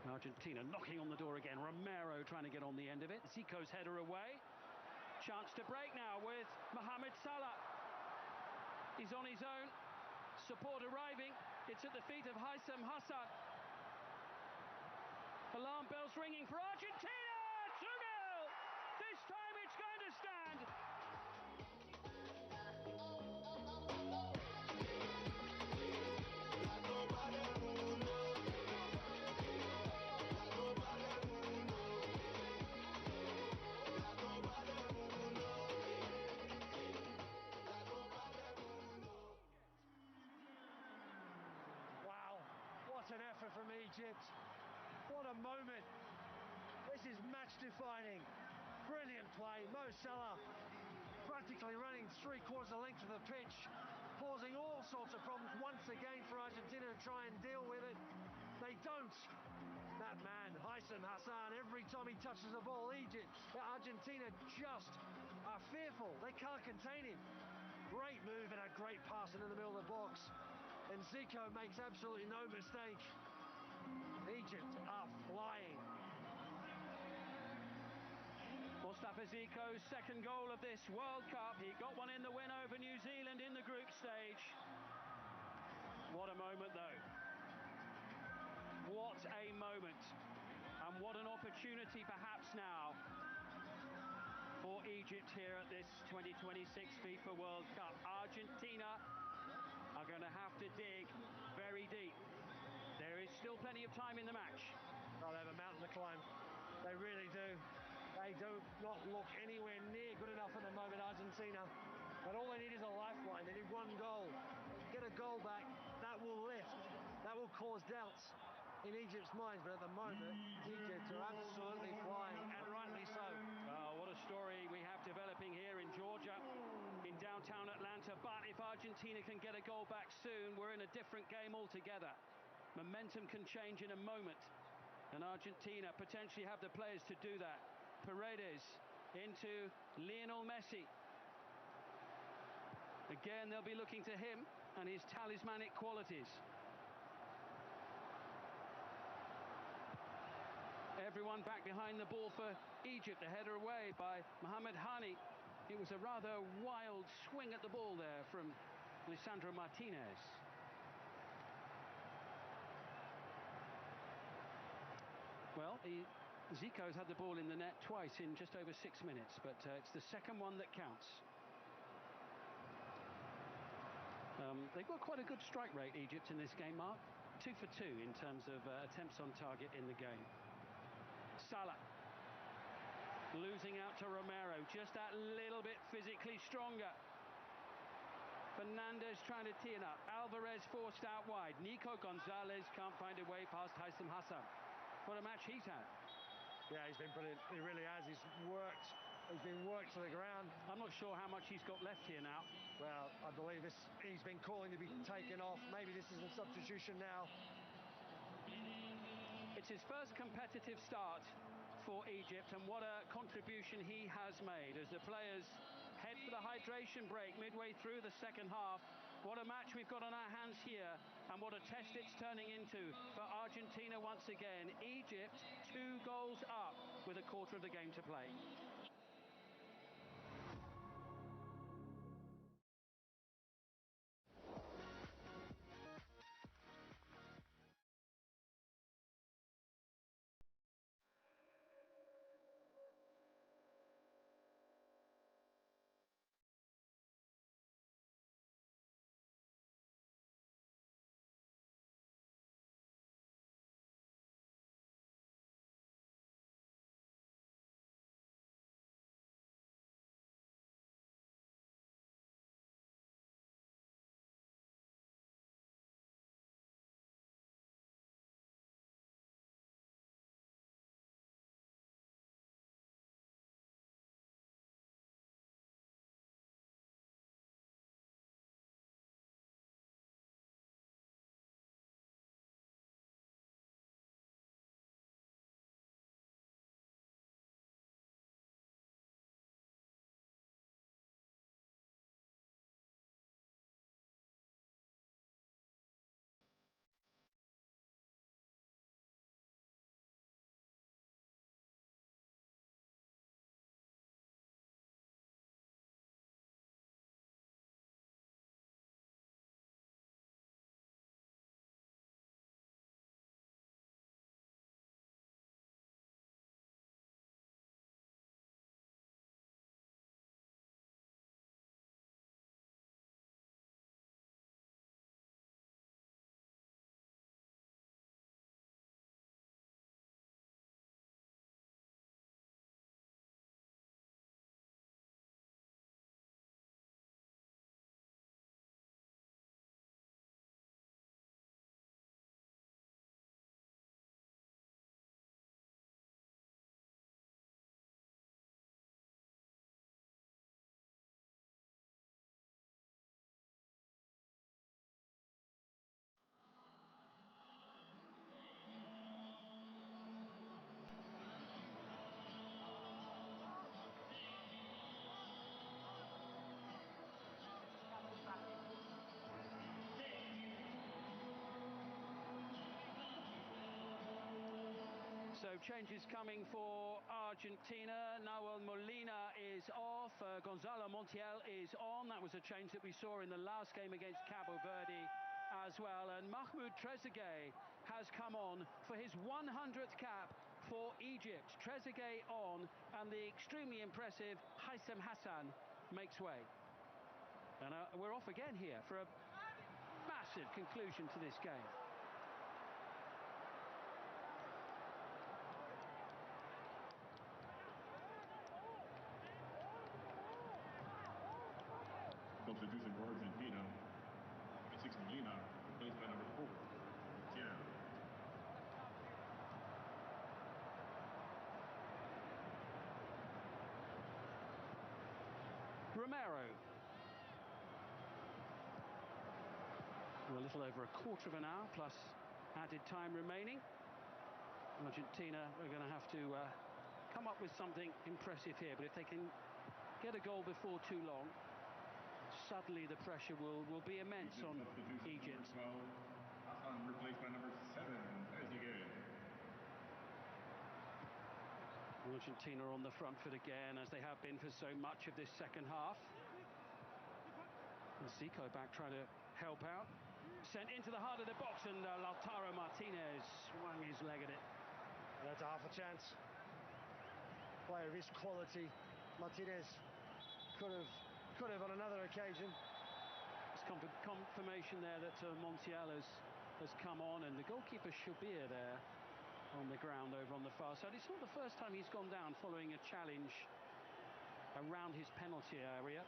Argentina knocking on the door again. Romero trying to get on the end of it. Zico's header away. Chance to break now with Mohamed Salah. He's on his own. Support arriving. It's at the feet of Haitham Hassan. Alarm bells ringing for Argentina. 2-0. This time it's going to stand. effort from Egypt. What a moment. This is match defining. Brilliant play. Mo Salah practically running 3/4 the length of the pitch, causing all sorts of problems once again for Argentina to try and deal with it. They don't. That man, Hytham Hassan, every time he touches the ball, Argentina just are fearful. They can't contain him. Great move and a great pass into the middle of the box. And Zico makes absolutely no mistake. Egypt are flying. Mustafa Zico's second goal of this World Cup. He got one in the win over New Zealand in the group stage. What a moment, though. What a moment. And what an opportunity perhaps now for Egypt here at this 2026 FIFA World Cup. Argentina are going to have to dig very deep. There is still plenty of time in the match. Oh, they have a mountain to climb. They really do. They do not look anywhere near good enough at the moment, Argentina. But all they need is a lifeline. They need one goal. Get a goal back. That will lift. That will cause doubts in Egypt's minds. But at the moment, Egypt are absolutely flying, and rightly so. What a story we have developing here in Georgia, in downtown Atlanta. But if Argentina can get a goal back soon, we're in a different game altogether. Momentum can change in a moment, and Argentina potentially have the players to do that. Paredes into Lionel Messi. Again, they'll be looking to him and his talismanic qualities. Everyone back behind the ball for Egypt. A header away by Mohamed Hani. It was a rather wild swing at the ball there from Lisandro Martinez. Well, Zico's had the ball in the net twice in just over 6 minutes, but it's the second one that counts. They've got quite a good strike rate, Egypt, in this game, Mark. 2 for 2 in terms of attempts on target in the game. Salah losing out to Romero, just that little bit physically stronger. Fernandez trying to tee it up. Alvarez forced out wide. Nico Gonzalez can't find a way past Hytham Hassan. What a match he's had. Yeah, he's been brilliant. He really has. He's been worked to the ground. I'm not sure how much he's got left here now. Well, I believe he's been calling to be taken off. Maybe this is a substitution now. It's his first competitive start for Egypt, and what a contribution he has made as the players head for the hydration break midway through the second half. What a match we've got on our hands here, and what a test it's turning into for Argentina once again. Egypt 2 goals up with a quarter of the game to play. So changes coming for Argentina. Nahuel Molina is off. Gonzalo Montiel is on. That was a change that we saw in the last game against Cabo Verde as well. And Mahmoud Trezeguet has come on for his 100th cap for Egypt. Trezeguet on, and the extremely impressive Haitham Hassan makes way. And we're off again here for a massive conclusion to this game. Substitution for Argentina. Number 6 Molina, replaced by number 4. Yeah. Romero. A little over a quarter of an hour plus added time remaining. Argentina are going to have to come up with something impressive here, but if they can get a goal before too long, suddenly the pressure will be immense on Egypt. Replaced by number 7, Trezeguet. Argentina on the front foot again, as they have been for so much of this second half. Zico back trying to help out. Sent into the heart of the box, and Lautaro Martinez swung his leg at it. That's half a chance. Player of his quality, Martinez could have on another occasion. It's confirmation there that Montiel has come on, and the goalkeeper Shubir there on the ground over on the far side. It's not the first time he's gone down following a challenge around his penalty area,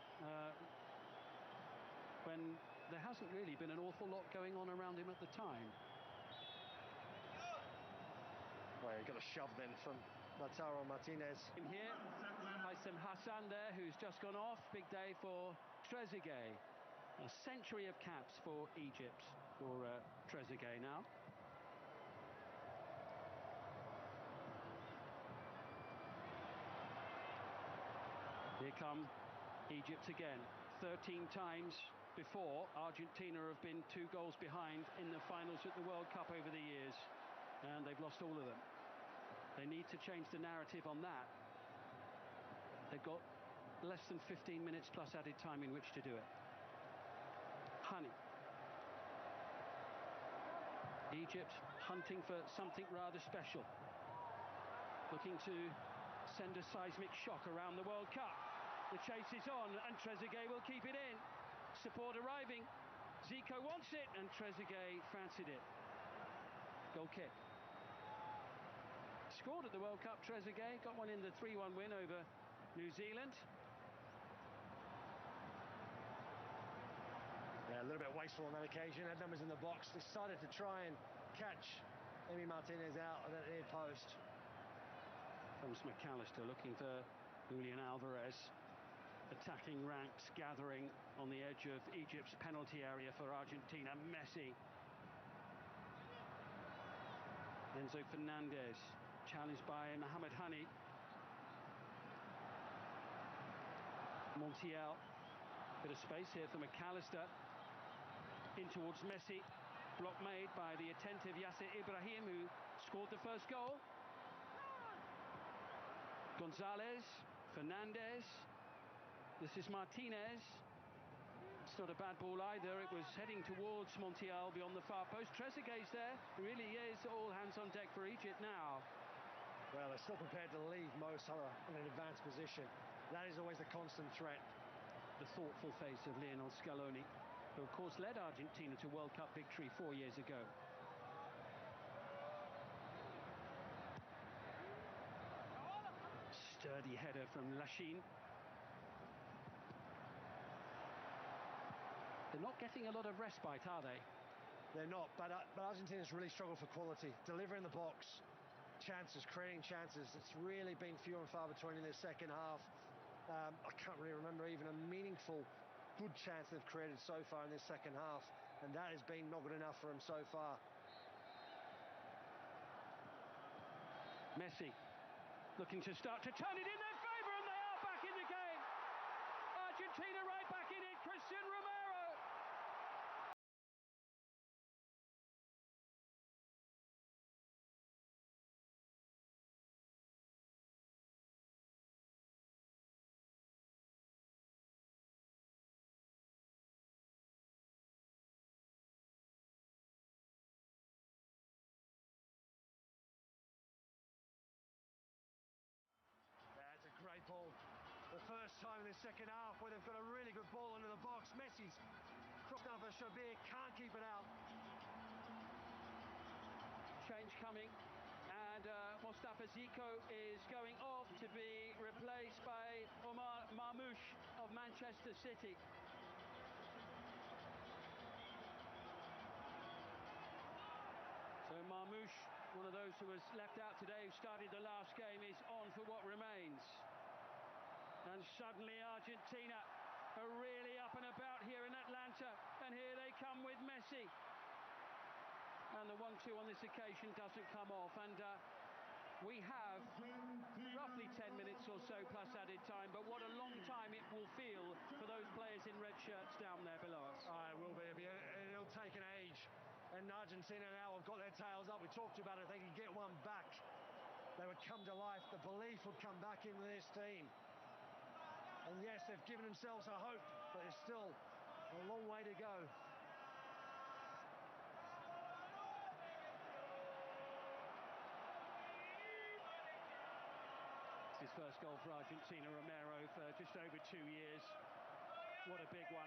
when there hasn't really been an awful lot going on around him at the time. Well, he got a shove then from Lautaro Martinez. In here, Haitham Hassan there, who's just gone off. Big day for Trezeguet. A century of caps for Egypt for Trezeguet now. Here come Egypt again. 13 times before, Argentina have been 2 goals behind in the finals at the World Cup over the years, and they've lost all of them. They need to change the narrative on that. They've got less than 15 minutes plus added time in which to do it. Honey. Egypt hunting for something rather special. Looking to send a seismic shock around the World Cup. The chase is on, and Trezeguet will keep it in. Support arriving. Zico wants it, and Trezeguet fancied it. Goal kick. Scored at the World Cup, Trezeguet. Got one in the 3-1 win over New Zealand. Yeah, a little bit wasteful on that occasion. Had numbers in the box. Decided to try and catch Emi Martinez out on that near post. Comes McAllister looking for Julian Alvarez. Attacking ranks gathering on the edge of Egypt's penalty area for Argentina. Messi. Enzo Fernandez challenged by Mohamed Hani. Montiel. Bit of space here for McAllister. In towards Messi. Block made by the attentive Yasser Ibrahim, who scored the first goal. Gonzalez. Fernandez. This is Martinez. It's not a bad ball either. It was heading towards Montiel beyond the far post. Trezeguet's there. It really is all hands on deck for Egypt now. Well, they're still prepared to leave Mo Salah in an advanced position. That is always the constant threat. The thoughtful face of Lionel Scaloni, who of course led Argentina to World Cup victory 4 years ago. Sturdy header from Lachine. They're not getting a lot of respite, are they? They're not, but Argentina's really struggled for quality. Delivering the box, chances, creating chances. It's really been few and far between in the second half. I can't really remember even a meaningful, good chance they've created so far in this second half, and that has been not good enough for them so far. Messi looking to start to turn it in their favour, and they are back in the game. Argentina right back in it. Christian Romero. the second half where they've got a really good ball into the box. Messi's crossed over Shilpakala, can't keep it out. Change coming, and Mostafa Zico is going off to be replaced by Omar Marmoush of Manchester City. So Marmoush, one of those who was left out today, who started the last game, is on for what remains. And suddenly Argentina are really up and about here in Atlanta, and here they come with Messi. And the 1-2 on this occasion doesn't come off, and we have roughly 10 minutes or so plus added time, but what a long time it will feel for those players in red shirts down there below us. It will be. It'll take an age, and Argentina now have got their tails up. We talked about it. If they could get one back, they would come to life. The belief would come back into this team. And yes, they've given themselves a hope, but there's still a long way to go. His first goal for Argentina, Romero, for just over 2 years. What a big one.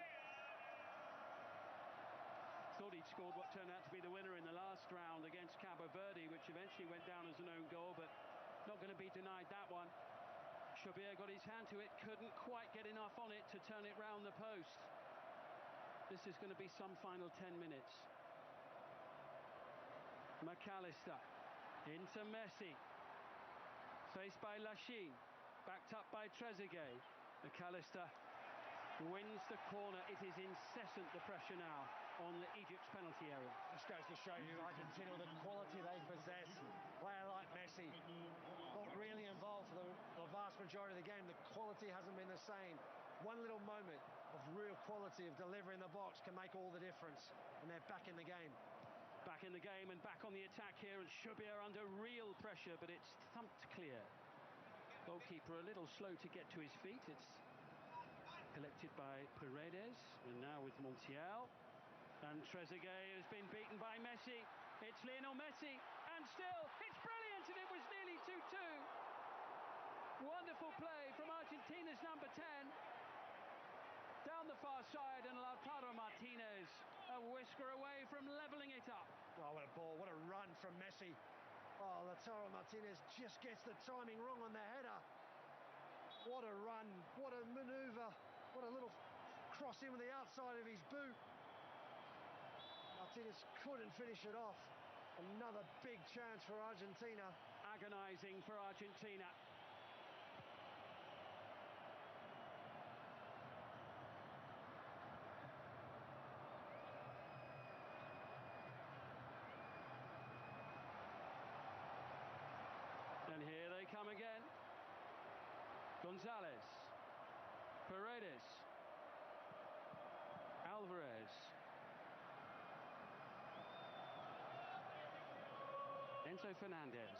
Thought he'd scored what turned out to be the winner in the last round against Cabo Verde, which eventually went down as an own goal, but not going to be denied that one. Shilpakala got his hand to it, couldn't quite get enough on it to turn it round the post. This is going to be some final 10 minutes. McAllister into Messi. Faced by Lachine, backed up by Trezeguet. McAllister wins the corner. It is incessant, the pressure now on the Egypt's penalty area. Just goes to show you Argentina, the quality they possess. A player like Messi, not really involved for the vast majority of the game. The quality hasn't been the same. One little moment of real quality of delivering the box can make all the difference, and they're back in the game. Back in the game and back on the attack here, and Shilpakala under real pressure, but it's thumped clear. Goalkeeper a little slow to get to his feet. It's collected by Paredes, and now with Montiel. And Trezeguet has been beaten by Messi. It's Lionel Messi, and still, it's brilliant, and it was nearly 2-2. Wonderful play from Argentina's number 10. Down the far side, and Lautaro Martinez a whisker away from levelling it up. Oh, what a ball, what a run from Messi. Oh, Lautaro Martinez just gets the timing wrong on the header. What a run, what a manoeuvre, what a little cross in with the outside of his boot. Martinez couldn't finish it off. Another big chance for Argentina. Agonising for Argentina. And here they come again. Gonzalez, Paredes, Alvarez, Enzo Fernandez.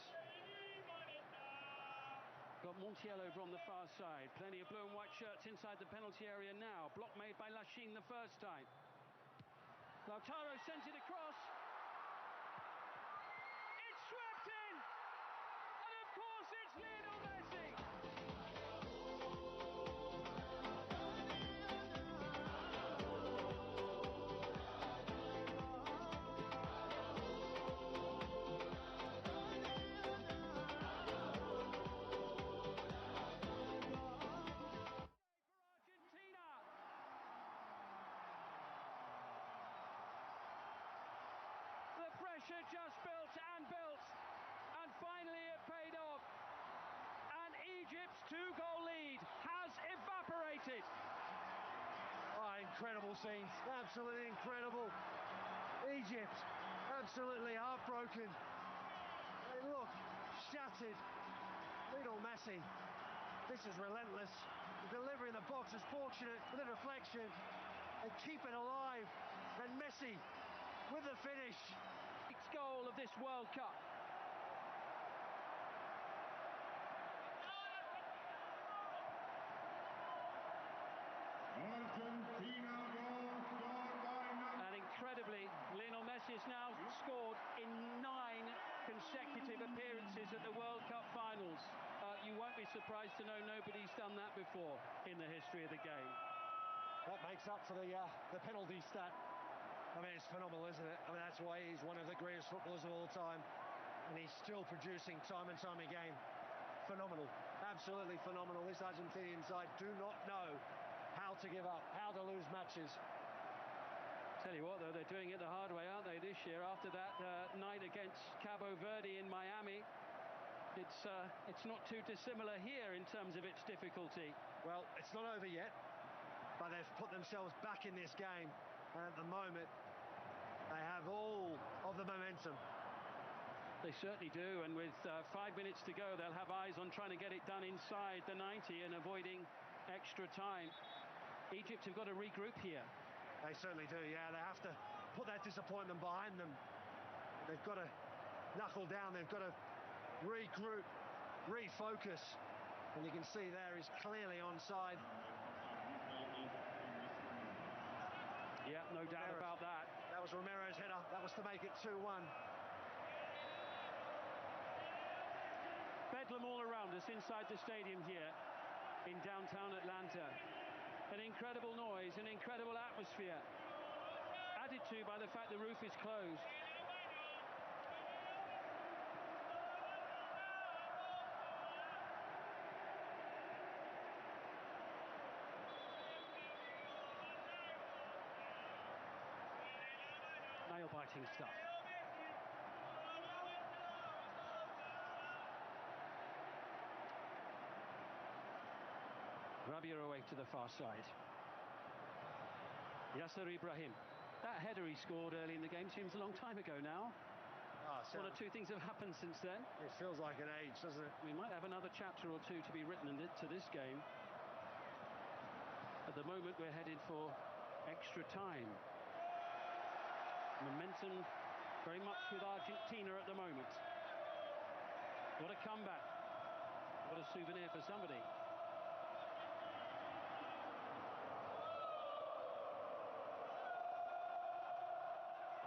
Got Montiel over on the far side. Plenty of blue and white shirts inside the penalty area now. Block made by Lachine the first time. Lautaro sends it across. It's swept in! And of course it's Lionel Messi! Just built and built, and finally it paid off, and Egypt's 2-goal lead has evaporated. Oh, incredible scenes, absolutely incredible. Egypt, absolutely heartbroken. They look shattered. Lionel Messi, this is relentless. The delivery in the box is fortunate with a deflection. They keep it alive, and Messi with the finish. Sixth goal of this World Cup. Argentina goal scored by And incredibly, Lionel Messi has now scored in 9 consecutive appearances at the World Cup finals. you won't be surprised to know nobody's done that before in the history of the game. That makes up for the penalty stat. I mean, it's phenomenal, isn't it? I mean, that's why he's one of the greatest footballers of all time, and he's still producing time and time again. Phenomenal, absolutely phenomenal. This Argentinian side do not know how to give up, how to lose matches. Tell you what, though, they're doing it the hard way, aren't they, this year? After that night against Cabo Verde in Miami, it's not too dissimilar here in terms of its difficulty. Well, it's not over yet, but they've put themselves back in this game, and at the moment, they have all of the momentum. They certainly do, and with 5 minutes to go, they'll have eyes on trying to get it done inside the 90 and avoiding extra time. Egypt have got to regroup here. They certainly do, yeah. They have to put that disappointment behind them. They've got to knuckle down. They've got to regroup, refocus. And you can see there he's clearly onside. Yeah, no doubt about that. That was Romero's header. That was to make it 2-1. Bedlam all around us inside the stadium here in downtown Atlanta. An incredible noise, an incredible atmosphere, added to by the fact the roof is closed. Nail-biting stuff. Rabia away to the far side. Yasser Ibrahim. That header he scored early in the game seems a long time ago now. One or two things have happened since then. It feels like an age, doesn't it? We might have another chapter or two to be written into this game. At the moment, we're headed for extra time. Momentum very much with Argentina at the moment. What a comeback. What a souvenir for somebody.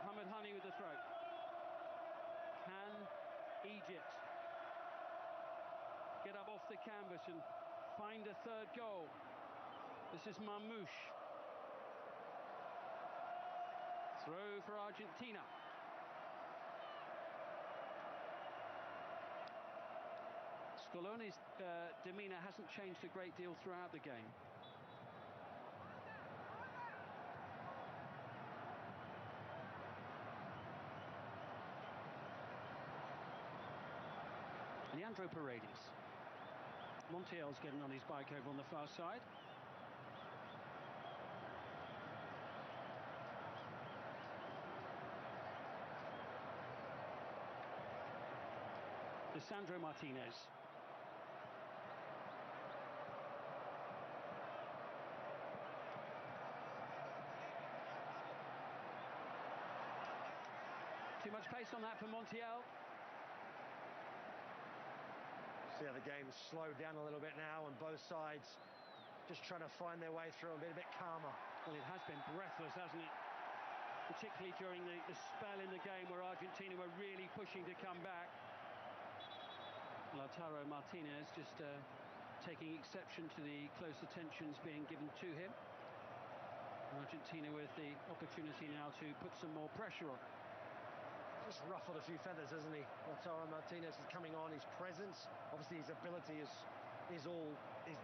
Mohamed Hani with the throw. Can Egypt get up off the canvas and find a third goal? This is Mamouche. Throw for Argentina. Scalone's demeanour hasn't changed a great deal throughout the game. Leandro Paredes. Montiel's getting on his bike over on the far side. Lisandro Martinez. Too much pace on that for Montiel. See how the game's slowed down a little bit now on both sides, just trying to find their way through a bit calmer. Well, it has been breathless, hasn't it? Particularly during the spell in the game where Argentina were really pushing to come back. Lautaro Martinez just taking exception to the close attentions being given to him. Argentina with the opportunity now to put some more pressure on. Just ruffled a few feathers, hasn't he? Lautaro Martinez is coming on, his presence, obviously his ability is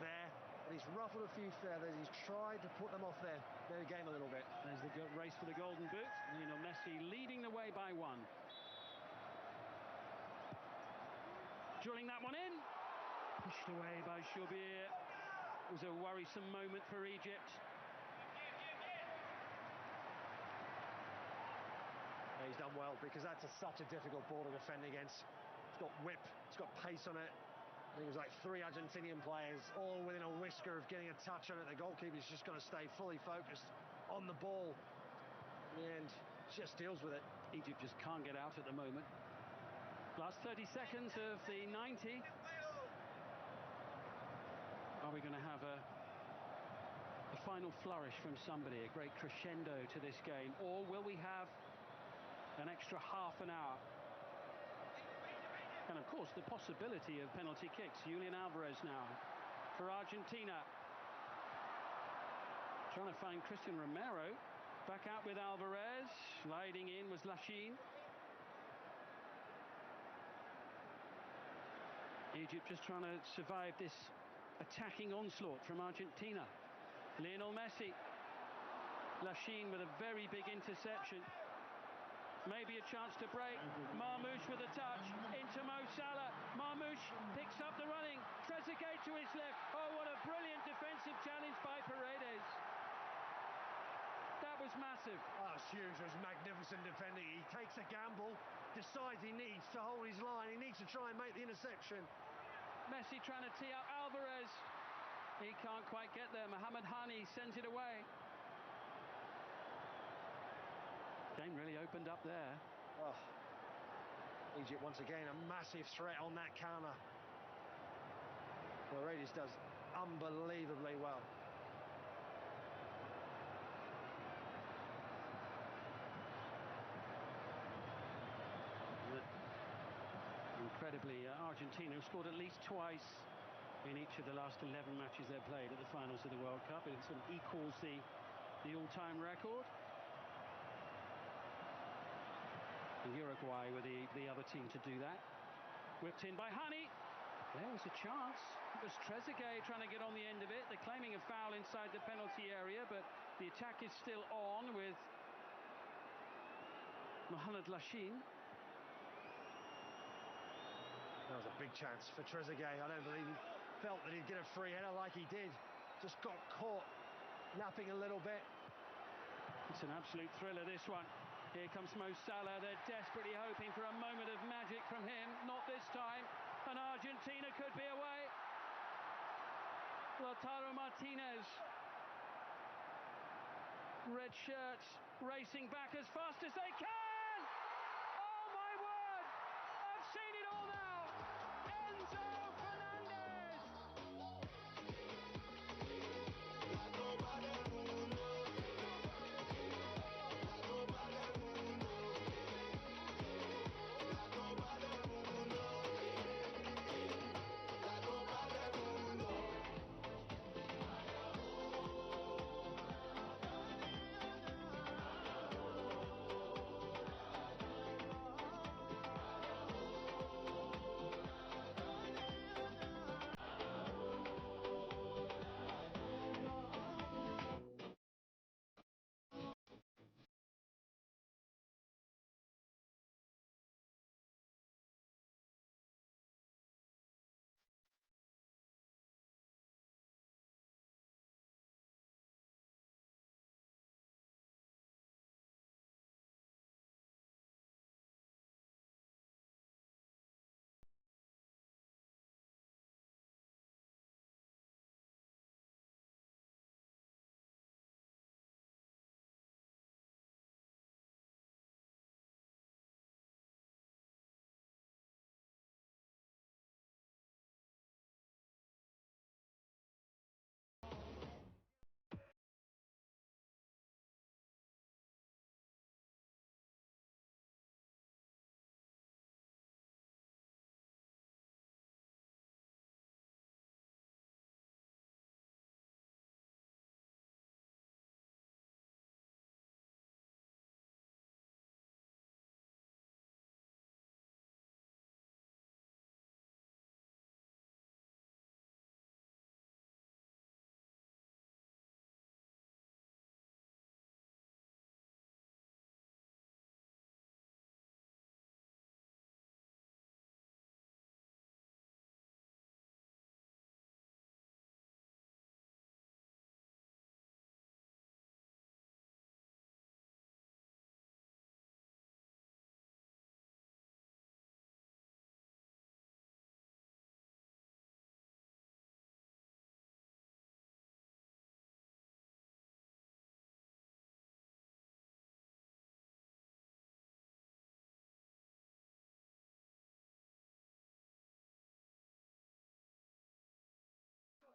there, but he's ruffled a few feathers. He's tried to put them off their game a little bit. There's the race for the golden boot. Lionel Messi leading the way by one. Drilling that one in. Pushed away by Shubir. It was a worrisome moment for Egypt. He's done well because that's such a difficult ball to defend against. It's got whip, it's got pace on it. I think it was like 3 Argentinian players all within a whisker of getting a touch on it. The goalkeeper's just got to stay fully focused on the ball. In the end, just deals with it. Egypt just can't get out at the moment. Last 30 seconds of the 90. Are we going to have a final flourish from somebody, a great crescendo to this game, or will we have an extra half an hour? And of course, the possibility of penalty kicks. Julian Alvarez now for Argentina. Trying to find Christian Romero. Back out with Alvarez. Sliding in was Lachine. Egypt just trying to survive this attacking onslaught from Argentina. Lionel Messi. Lachine with a very big interception. Maybe a chance to break. Marmoush with a touch into Mo Salah. Marmoush picks up the running. Trezeguet to his left. Oh, what a brilliant defensive challenge by Paredes. That was massive. Oh, Hughes was magnificent defending. He takes a gamble, decides he needs to hold his line. He needs to try and make the interception. Messi trying to tee up Alvarez. He can't quite get there. Mohamed Hani sends it away. Game really opened up there. Oh, Egypt once again a massive threat on that counter. Paredes does unbelievably well. Incredibly, Argentina have scored at least twice in each of the last 11 matches they've played at the finals of the World Cup. It sort of equals the all-time record. Uruguay were the other team to do that. Whipped in by Hani. There was a chance. It was Trezeguet trying to get on the end of it. They're claiming a foul inside the penalty area, but the attack is still on with Mohamed Lachine. That was a big chance for Trezeguet. I don't believe he felt that he'd get a free header like he did. Just got caught napping a little bit. It's an absolute thriller, this one. Here comes Mo Salah. They're desperately hoping for a moment of magic from him. Not this time. And Argentina could be away. Lautaro Martinez. Red shirts racing back as fast as they can. Oh my word! I've seen it all now. Enzo Fernandez.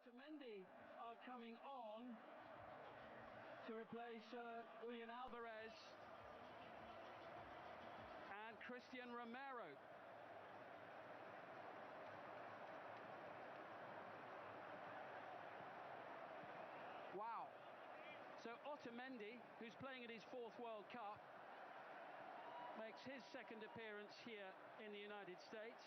Mendy are coming on to replace Julian Alvarez and Christian Romero. Otamendi, who's playing at his 4th World Cup, makes his 2nd appearance here in the United States.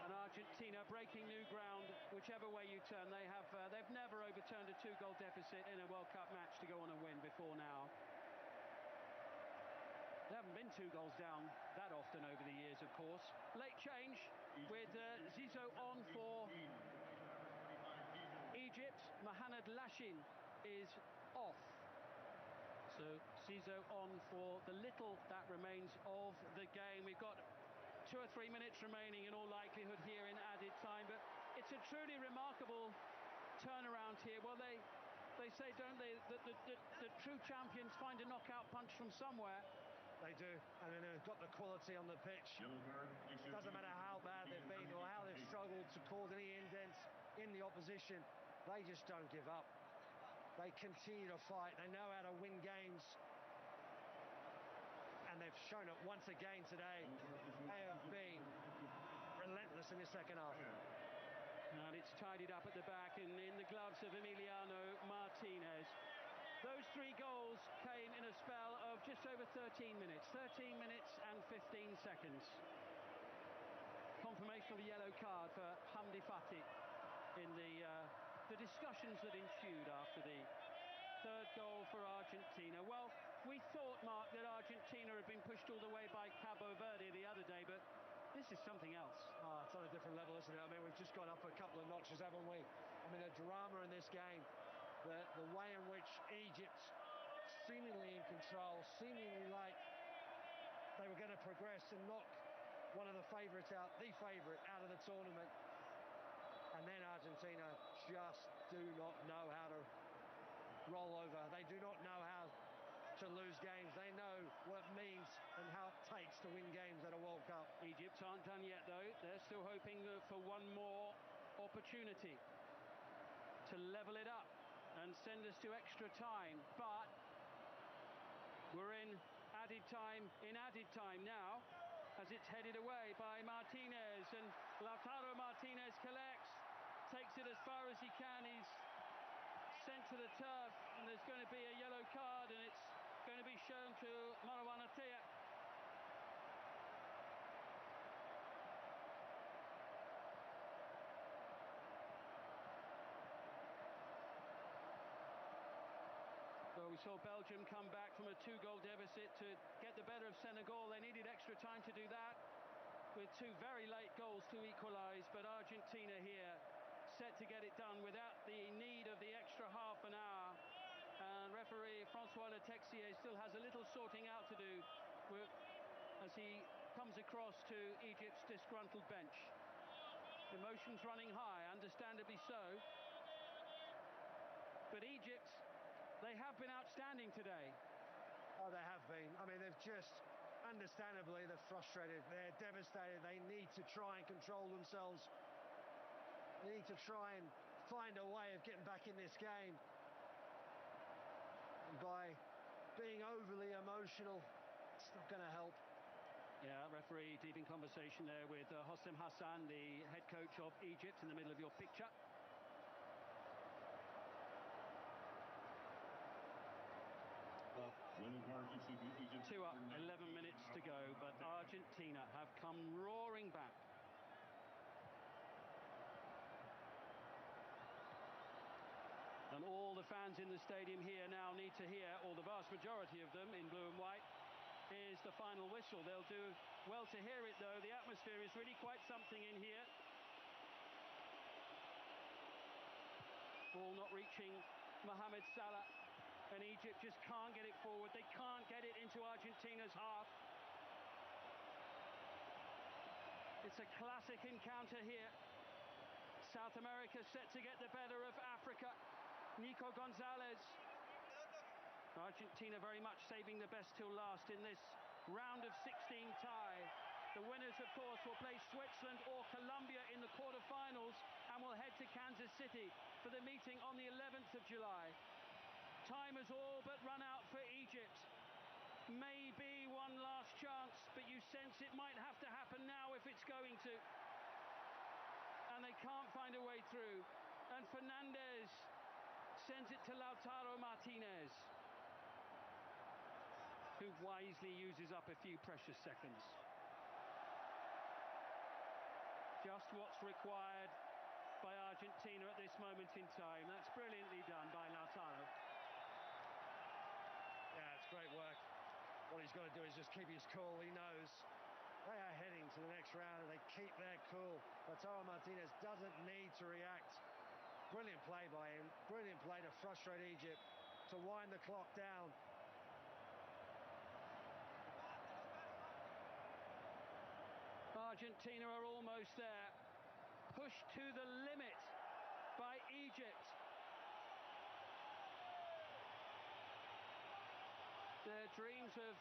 And Argentina breaking new ground whichever way you turn. They've never overturned a 2-goal deficit in a World Cup match to go on and win before now. They haven't been 2 goals down that often over the years, of course. Late change with Zizou on for Egypt. Mohamed Lashin is off. So Zizou on for the little that remains of the game. We've got 2 or 3 minutes remaining in all likelihood here in added time, but it's a truly remarkable turnaround here. Well, they say, don't they, that the true champions find a knockout punch from somewhere. They do, and then they've got the quality on the pitch. Doesn't matter how bad they've been or how they've struggled to cause any indents in the opposition, they just don't give up. They continue to fight. They know how to win games, and they've shown it once again today. They have been relentless in the second half. And it's tidied up at the back and in the gloves of Emiliano Martinez. Those 3 goals came in a spell of just over 13 minutes. 13 minutes and 15 seconds. Confirmation of a yellow card for Hamdi Fati in the discussions that ensued after the 3rd goal for Argentina. Well, we thought, Mark, that Argentina had been pushed all the way by Cabo Verde the other day, but this is something else. Oh, it's on a different level, isn't it? I mean, we've just gone up a couple of notches, haven't we? I mean, the drama in this game, the way in which Egypt, seemingly in control, seemingly like they were going to progress and knock one of the favourites out, the favourite, out of the tournament. And then Argentina just do not know how to roll over. They do not know how to lose games. They know what it means and how it takes to win games at a World Cup. Egypt aren't done yet, though. They're still hoping for one more opportunity to level it up and send us to extra time. But we're in added time now, as it's headed away by Martinez, and Lautaro Martinez collects, takes it as far as he can. He's sent to the turf, and there's going to be a yellow card, and it's going to be shown to Marwan Atiyah. Well, we saw Belgium come back from a 2-goal deficit to get the better of Senegal. They needed extra time to do that with 2 very late goals to equalise, but Argentina here set to get it done without the need of the extra half an hour. And referee Francois Le Texier still has a little sorting out to do as he comes across to Egypt's disgruntled bench. Emotions running high, understandably so. But Egypt, they have been outstanding today. Oh, they have been. I mean, they've just, understandably, they're frustrated. They're devastated. They need to try and control themselves. They need to try and find a way of getting back in this game. And by being overly emotional, it's not going to help. Yeah, referee deep in conversation there with Hossein Hassan, the head coach of Egypt, in the middle of your picture. Two up, 11 minutes to go, but Argentina have come roaring back. And all the fans in the stadium here now need to hear, or the vast majority of them in blue and white, is the final whistle. They'll do well to hear it, though. The atmosphere is really quite something in here. Ball not reaching Mohamed Salah, and Egypt just can't get it forward. They can't get it into Argentina's half. It's a classic encounter here. South America set to get the better of Africa. Nico Gonzalez. Argentina very much saving the best till last in this round of 16 tie. The winners, of course, will play Switzerland or Colombia in the quarterfinals and will head to Kansas City for the meeting on the 11th of July. Time has all but run out for Egypt. maybe one last chance, but you sense it might have to happen now if it's going to. And they can't find a way through. And Fernandez sends it to Lautaro Martinez, who wisely uses up a few precious seconds. Just what's required by Argentina at this moment in time. That's brilliantly done by Lautaro. Yeah, it's great work. What he's got to do is just keep his cool. He knows they are heading to the next round and they keep their cool. Lautaro Martinez doesn't need to react. Brilliant play by him. Brilliant play to frustrate Egypt, to wind the clock down. Argentina are almost there. Pushed to the limit by Egypt. Their dreams of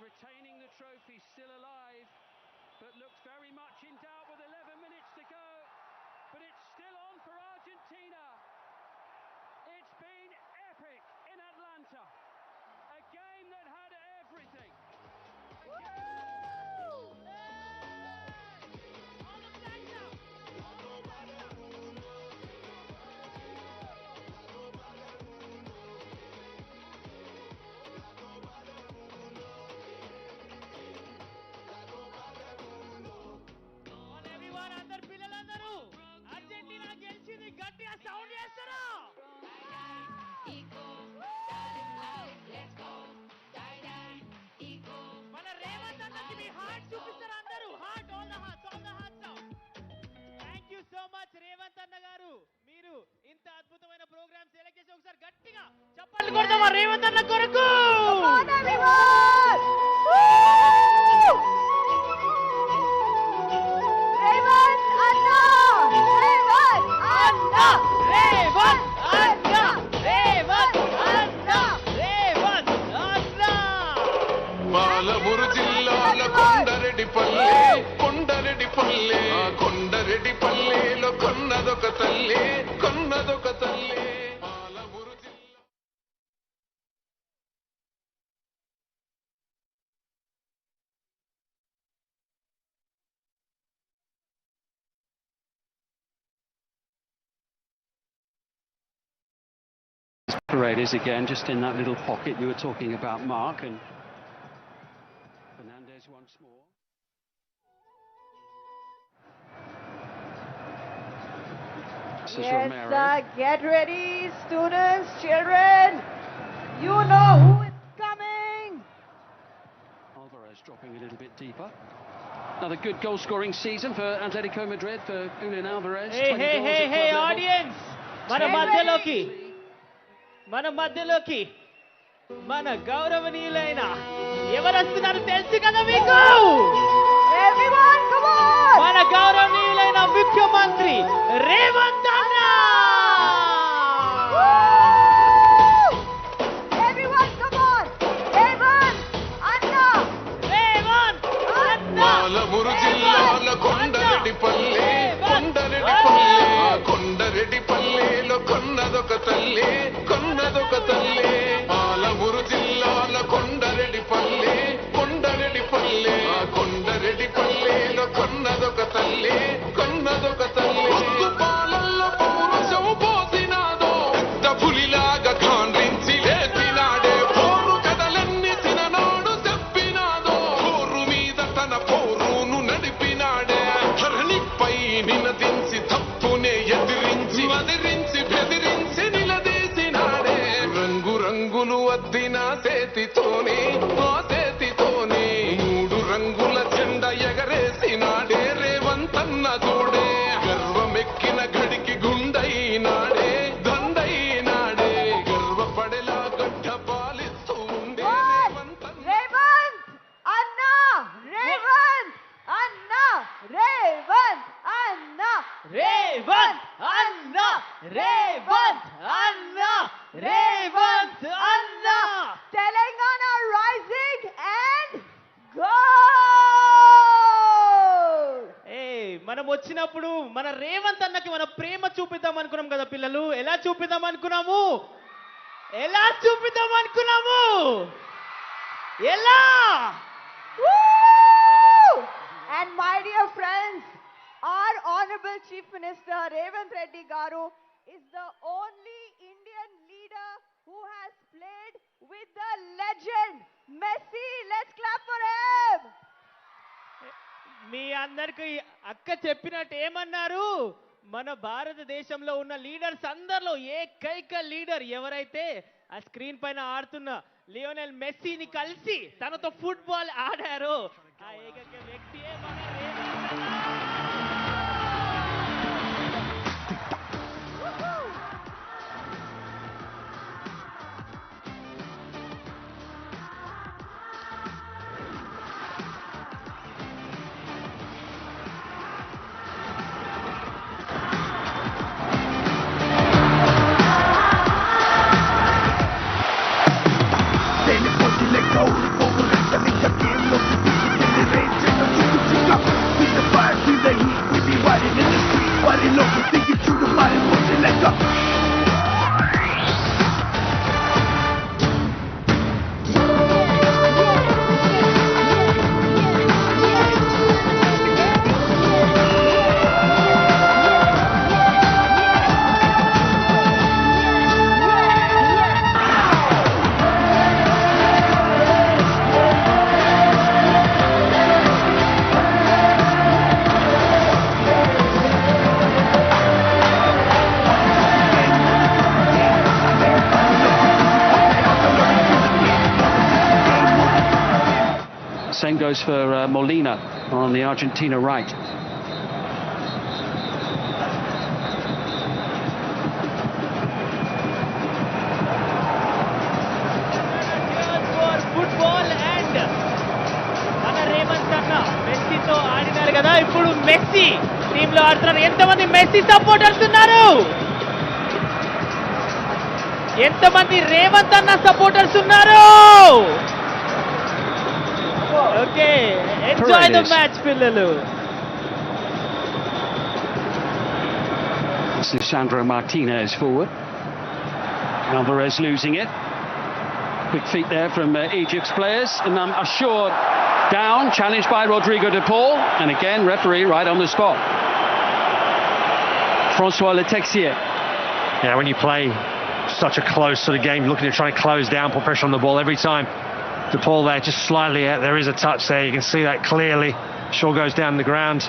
retaining the trophy still alive, but looks very much in doubt with 11 minutes to go. But it's still on for Argentina. It's been epic in Atlanta. A game that had everything. everyone, అందరు పిల్లలందరూ Argentina గెలిచింది గట్టిగా sound చేస్తారా? మన రేవంత్ అన్నకి మీ heart చూపిస్తారా అందరూ? Heart, all the hearts now. Thank you so much Revanth అన్న గారు, మీరు ఇంత అద్భుతమైన ప్రోగ్రామ్ సెలెక్ట్ చేసి ఒకసారి గట్టిగా చప్పట్లు కొడదామా రేవంత్ అన్న కొరకు? పాలమూరు జిల్లాల కొండరెడ్డి పల్లె కొండరెడ్డి పల్లెలో కొన్నదొక తల్లి పాలమూరు జిల్లా. Parade is again just in that little pocket you were talking about, Mark, and Fernandez once more. Yes, get ready, students, children. You know who is coming. Alvarez dropping a little bit deeper. Another good goal-scoring season for Atletico Madrid for Julian Alvarez. Hey, audience! మన మధ్యలోకి మన గౌరవనీయులైన ఎవరు వస్తున్నారు తెలుసు కదా మీకు? Everyone, come on! మన గౌరవనీయులైన ముఖ్యమంత్రి రేవంత్ అన్న. Everyone, come on! రేవంత్ అన్న. పాలమూరు జిల్లాల కొండరెడ్డి పల్లెలో కొన్నదొక తల్లి పాలమూరు జిల్లాల కొండరెడ్డి పల్లెలో కొన్నదొక తల్లి పాలల్లో పౌరుషం పోసినాదో పెద్ద పులిలాగా ఖాండ్రించి లేపినాడే పోరు కథలన్నీ చిన్ననాడు చెప్పినాదో పోరు మీద తన పోరును నడిపినాడే ధరణిపై నినదించి తప్పునే ఎదిరించి బెదిరించి నిలదీసినాడే రంగులు అద్దిన చేతితోనే మూడు రంగుల జెండా ఎగరేసినాడే రేవంత్ అన్న చూడే గర్వమెక్కిన గడికి గుండైనాడే దండైనాడే గర్వపడేలా గడ్డ పాలిస్తూ ఉండే రేవంత్ అన్న. Telangana rising and go! మనం వచ్చినప్పుడు మన రేవంత్ అన్నకి మన ప్రేమ చూపిద్దాం అనుకున్నాం కదా పిల్లలు. ఎలా చూపిద్దాం అనుకున్నాము? ఎలా? Woo! And my dear friends, our Honorable Chief Minister Revanth Reddy Garu is the only Indian leader who has played with the legend Messi. Let's clap for him. మీ అందరికి అక్క చెప్పినట్టు ఏమన్నారు? మన భారతదేశంలో ఉన్న లీడర్స్ అందరిలో ఏకైక లీడర్ ఎవరైతే ఆ స్క్రీన్ పైన ఆడుతున్న లియోనెల్ మెస్సీని కలిసి తనతో ఫుట్బాల్ ఆడారో ఆ ఏకైక వ్యక్తియే మన రేవంత్ అన్న. Same goes for Molina on the Argentina right. For football and మన రేవంత్ అన్న మెస్సీతో ఆడినారు కదా, ఇప్పుడు మెస్సీ టీంలో ఆడుతున్నారు. ఎంతమంది మెస్సీ సపోర్టర్స్ ఉన్నారు? ఎంతమంది రేవంత్ అన్న సపోర్టర్స్ ఉన్నారు? ఓకే, ఎంజాయ్ ద మ్యాచ్ పిల్లలు. Sandro Martinez forward. Alvarez losing it. Quick feet there from Egypt's players. And assured down, challenged by Rodrigo de Paul. And again, referee right on the spot. Francois Letexier. Yeah, when you play such a close sort of game, looking to try and close down, put pressure on the ball every time. De Paul there, just slightly out. There is a touch there. You can see that clearly. Shaw goes down the ground.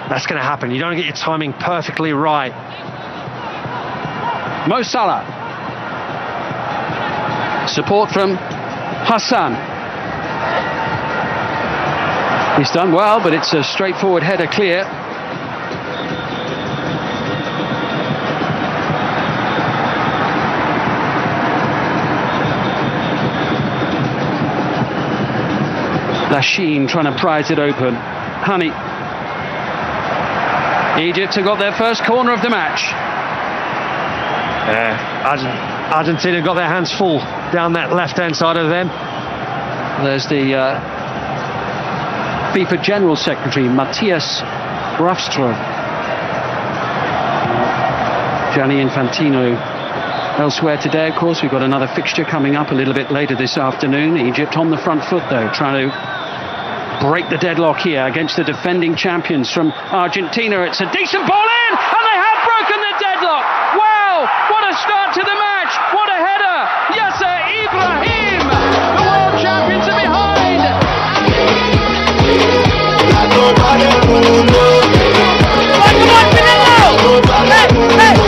That's going to happen. You don't get your timing perfectly right. Mo Salah. Support from Hassan. He's done well, but it's a straightforward header clear. Lasheen trying to prise it open. Honey. Egypt have got their first corner of the match. Argentina got their hands full down that left-hand side of them. There's the FIFA General Secretary, Matthias Grafström. Gianni Infantino elsewhere today, of course. We've got another fixture coming up a little bit later this afternoon. Egypt on the front foot, though, trying to break the deadlock here against the defending champions from Argentina. It's a decent ball in, and they have broken the deadlock. Wow, what a start to the match. What a header. Yasser Ibrahim, the world champions are behind. Come on, Pinello. Hey, hey.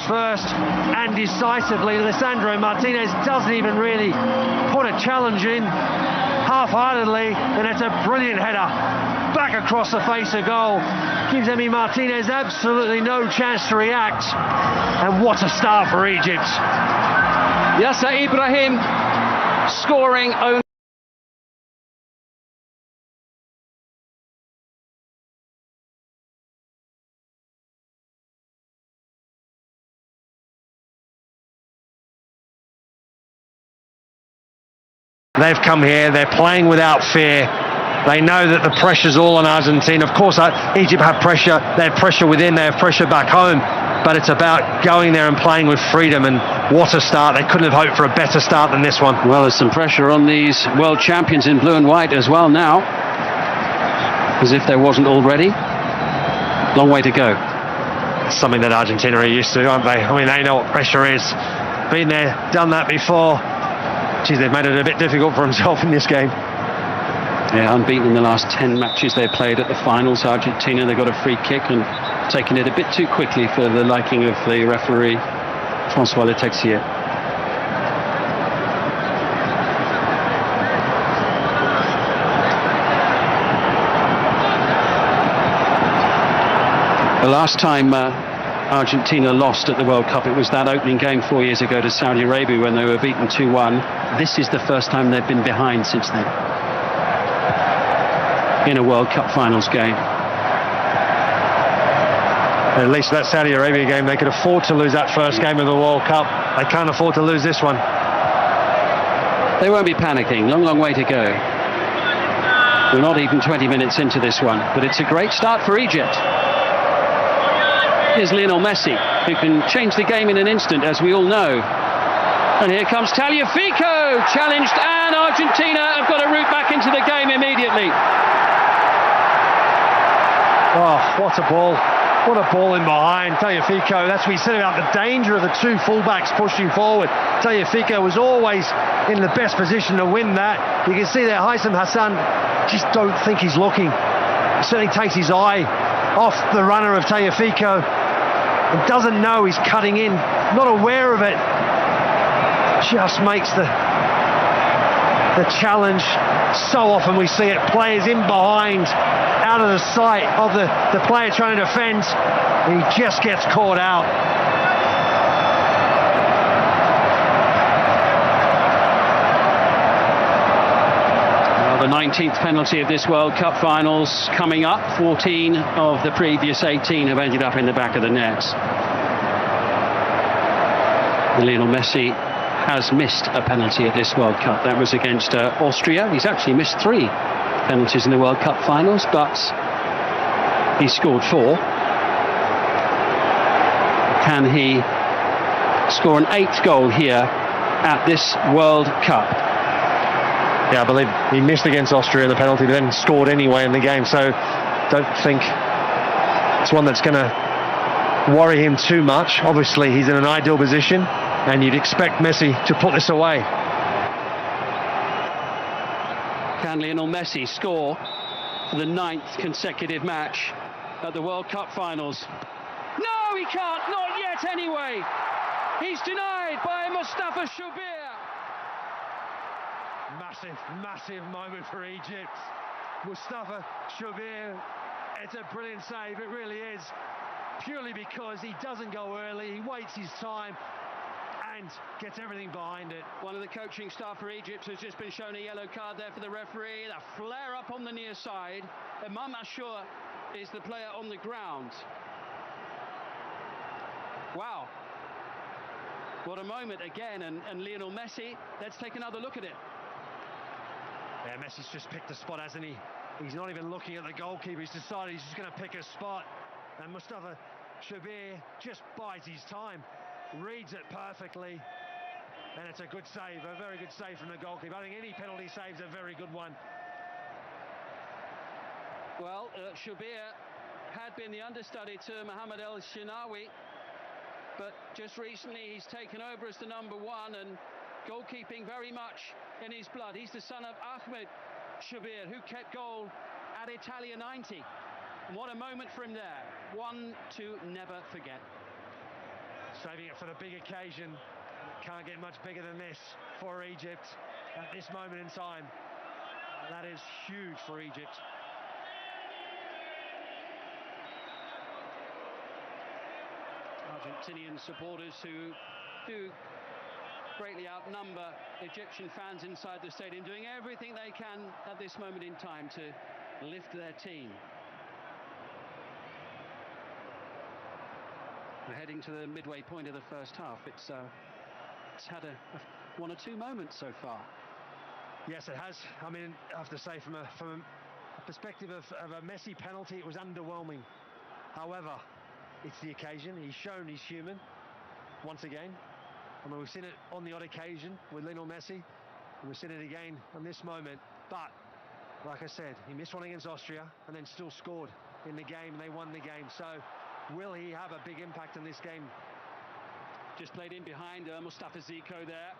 First and decisively. Lisandro Martinez doesn't even really put a challenge in half-heartedly, and it's a brilliant header. back across the face of goal. Gives Emi Martinez absolutely no chance to react. And what a start for Egypt. Yasser Ibrahim scoring only. They've come here, they're playing without fear. They know that the pressure's all on Argentina. Of course, Egypt have pressure. They have pressure within, they have pressure back home. But it's about going there and playing with freedom. And what a start. They couldn't have hoped for a better start than this one. Well, there's some pressure on these world champions in blue and white as well now. As if there wasn't already. Long way to go. Something that Argentina are used to, aren't they? I mean, they know what pressure is. Been there, done that before. Geez, they've made it a bit difficult for themselves in this game. Yeah, unbeaten in the last 10 matches they played at the finals. Argentina, they got a free kick and taken it a bit too quickly for the liking of the referee, Francois Letexier. The last time Argentina lost at the World Cup, it was that opening game 4 years ago to Saudi Arabia when they were beaten 2-1. This is the first time they've been behind since then in a World Cup finals game. At least that Saudi Arabia game, they could afford to lose that first game of the World Cup. They can't afford to lose this one. They won't be panicking. Long, long way to go. We're not even 20 minutes into this one, but it's a great start for Egypt. Here's Lionel Messi, who can change the game in an instant, as we all know. And here comes Tagliafico, challenged, and Argentina have got a route back into the game immediately. Oh, what a ball. What a ball in behind. Tagliafico, that's what we said about the danger of the two fullbacks pushing forward. Tagliafico was always in the best position to win that. You can see there Haitham Hassan just don't think he's looking. He certainly takes his eye off the runner of Tagliafico and doesn't know he's cutting in, not aware of it. Just makes the challenge. So often we see it, players in behind, out of the sight of the player trying to defend, and he just gets caught out. Well, the 19th penalty of this World Cup finals coming up. 14 of the previous 18 have ended up in the back of the nets. Lionel Messi has missed a penalty at this World Cup. That was against Austria. He's actually missed 3 penalties in the World Cup finals, but he scored 4. Can he score an 8th goal here at this World Cup? Yeah, I believe he missed against Austria in the penalty, but then scored anyway in the game, so don't think it's one that's going to worry him too much. Obviously, he's in an ideal position, and you'd expect Messi to put this away. Can Lionel Messi score for the 9th consecutive match at the World Cup finals? No, he can't, not yet anyway. He's denied by Mustafa Shubir. Massive moment for Egypt. Mustafa Shubir, it's a brilliant save, it really is. Purely because he doesn't go early, he waits his time and gets everything behind it. One of the coaching staff for Egypt has just been shown a yellow card there for the referee. A flare up on the near side. Imam Ashur is the player on the ground. Wow. What a moment again, and Lionel Messi, let's take another look at it. Yeah, Messi's just picked a spot, hasn't he? He's not even looking at the goalkeeper, he's decided he's just going to pick a spot. And Mustafa Shubir just bides his time, reads it perfectly, and it's a good save, a very good save from the goalkeeper. I think any penalty save's a very good one. Well, Shubir had been the understudy to Mohamed El Shinawi, but just recently he's taken over as the number 1, and goalkeeping very much in his blood. He's the son of Ahmed Shubir, who kept goal at Italia 90. And what a moment for him there. One to never forget. Saving it for the big occasion. Can't get much bigger than this for Egypt at this moment in time. That is huge for Egypt. Argentinian supporters who do greatly outnumber Egyptian fans inside the stadium, doing everything they can at this moment in time to lift their team. We're heading to the midway point of the first half. It's had one or two moments so far. Yes, it has. I mean, I have to say, from a perspective of a Messi penalty, it was underwhelming. However, it's the occasion. He's shown he's human once again. I mean, we've seen it on the odd occasion with Lionel Messi, and we've seen it again on this moment. But, like I said, he missed one against Austria and then still scored in the game, and they won the game. So, will he have a big impact in this game? Just played in behind Mustafa Zico there,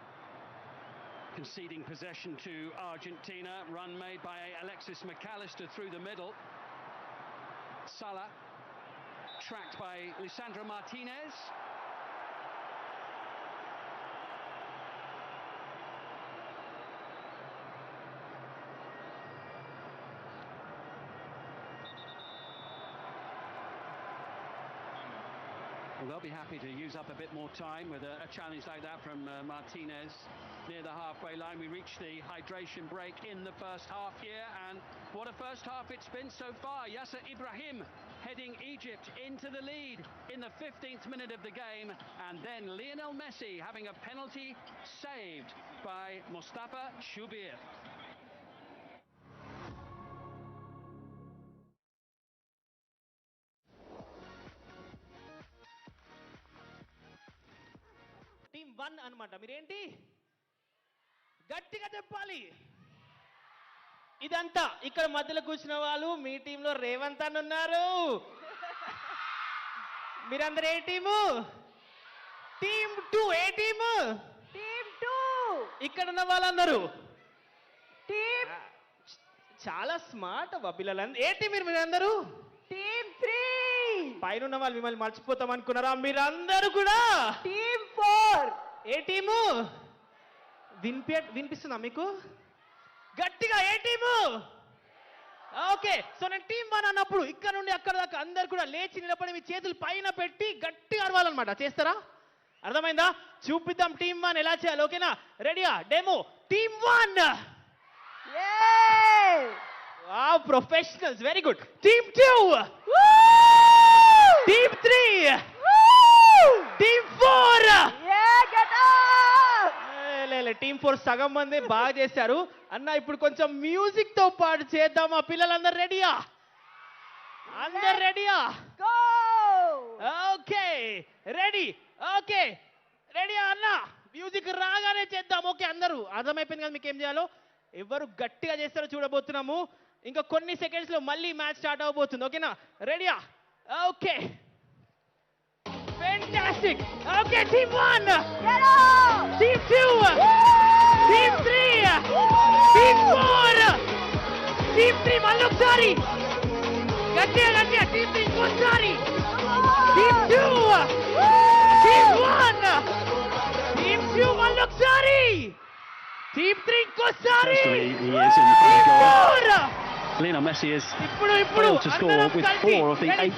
conceding possession to Argentina. Run made by Alexis McAllister through the middle. Salah, tracked by Lisandro Martinez. Well, they'll be happy to use up a bit more time with a challenge like that from Martinez near the halfway line. We reached the hydration break in the first half here, and what a first half it's been so far. Yasser Ibrahim heading Egypt into the lead in the 15th minute of the game, and then Lionel Messi having a penalty saved by Mustafa Shubir. Team 1 అన్నమాట. మీరేంటి గట్టిగా చెప్పాలి. ఇదంతా ఇక్కడ మధ్యలో కూర్చున్న వాళ్ళు మీ టీంలో రేవంత్ అన్న ఉన్నారు. మీరందరూ ఏ టీము? టీమ్ 2. ఏ టీము? టీమ్ 2. ఇక్కడ ఉన్న వాళ్ళందరూ టీమ్ చాలా స్మార్ట్ అవ్వ పిల్లలందరూ. ఏ టీం మీరందరూ? టీమ్ 3. పైన ఉన్న వాళ్ళు మిమ్మల్ని మర్చిపోతాం అనుకున్నారా? మీరందరూ కూడా టీమ్ 4. ఏ టీము? వినిపిస్తుందా మీకు? గట్టిగా ఏ టీము? ఓకే, సో నేను టీమ్ 1 అన్నప్పుడు ఇక్కడ నుండి అక్కడ దాకా అందరు కూడా లేచి నిలబడి మీ చేతులు పైన పెట్టి గట్టిగా అరవాలన్నమాట. చేస్తారా? అర్థమైందా? చూపిద్దాం టీమ్ 1 ఎలా చేయాలి. ఓకేనా? రెడీయా? Demo team 1. Wow, professionals, very good. Team 2. Team 3. Team 4. Team 4 సగం మంది బాగా చేశారు అన్న. ఇప్పుడు కొంచెం మ్యూజిక్ తో పాటు చేద్దామా? పిల్లలందరూ రెడీయా? అందరు రెడీయా? Okay, ready. ఓకే, రెడీయా అన్న? మ్యూజిక్ రాగానే చేద్దాం. ఓకే, అందరూ అర్థమైపోయింది కదా మీకు ఏం చేయాలో? ఎవరు గట్టిగా చేస్తారో చూడబోతున్నాము. ఇంకా కొన్ని సెకండ్స్ లో మళ్ళీ మ్యాచ్ స్టార్ట్ అవబోతుంది. ఓకేనా? రెడీయా? Okay, fantastic. Okay, team 1. Get up! Team 2. Team 3. Team 4. Team 3 మళ్ళొకసారి గట్టిగా. Team 3 ఇంకోసారి. Team 2. Team 1. Team 2 మళ్ళొకసారి. Team 3 ఇంకోసారి. He is in the front goal. 4. Lionel Messi is ఇప్పుడు failed to score with 4 of the 8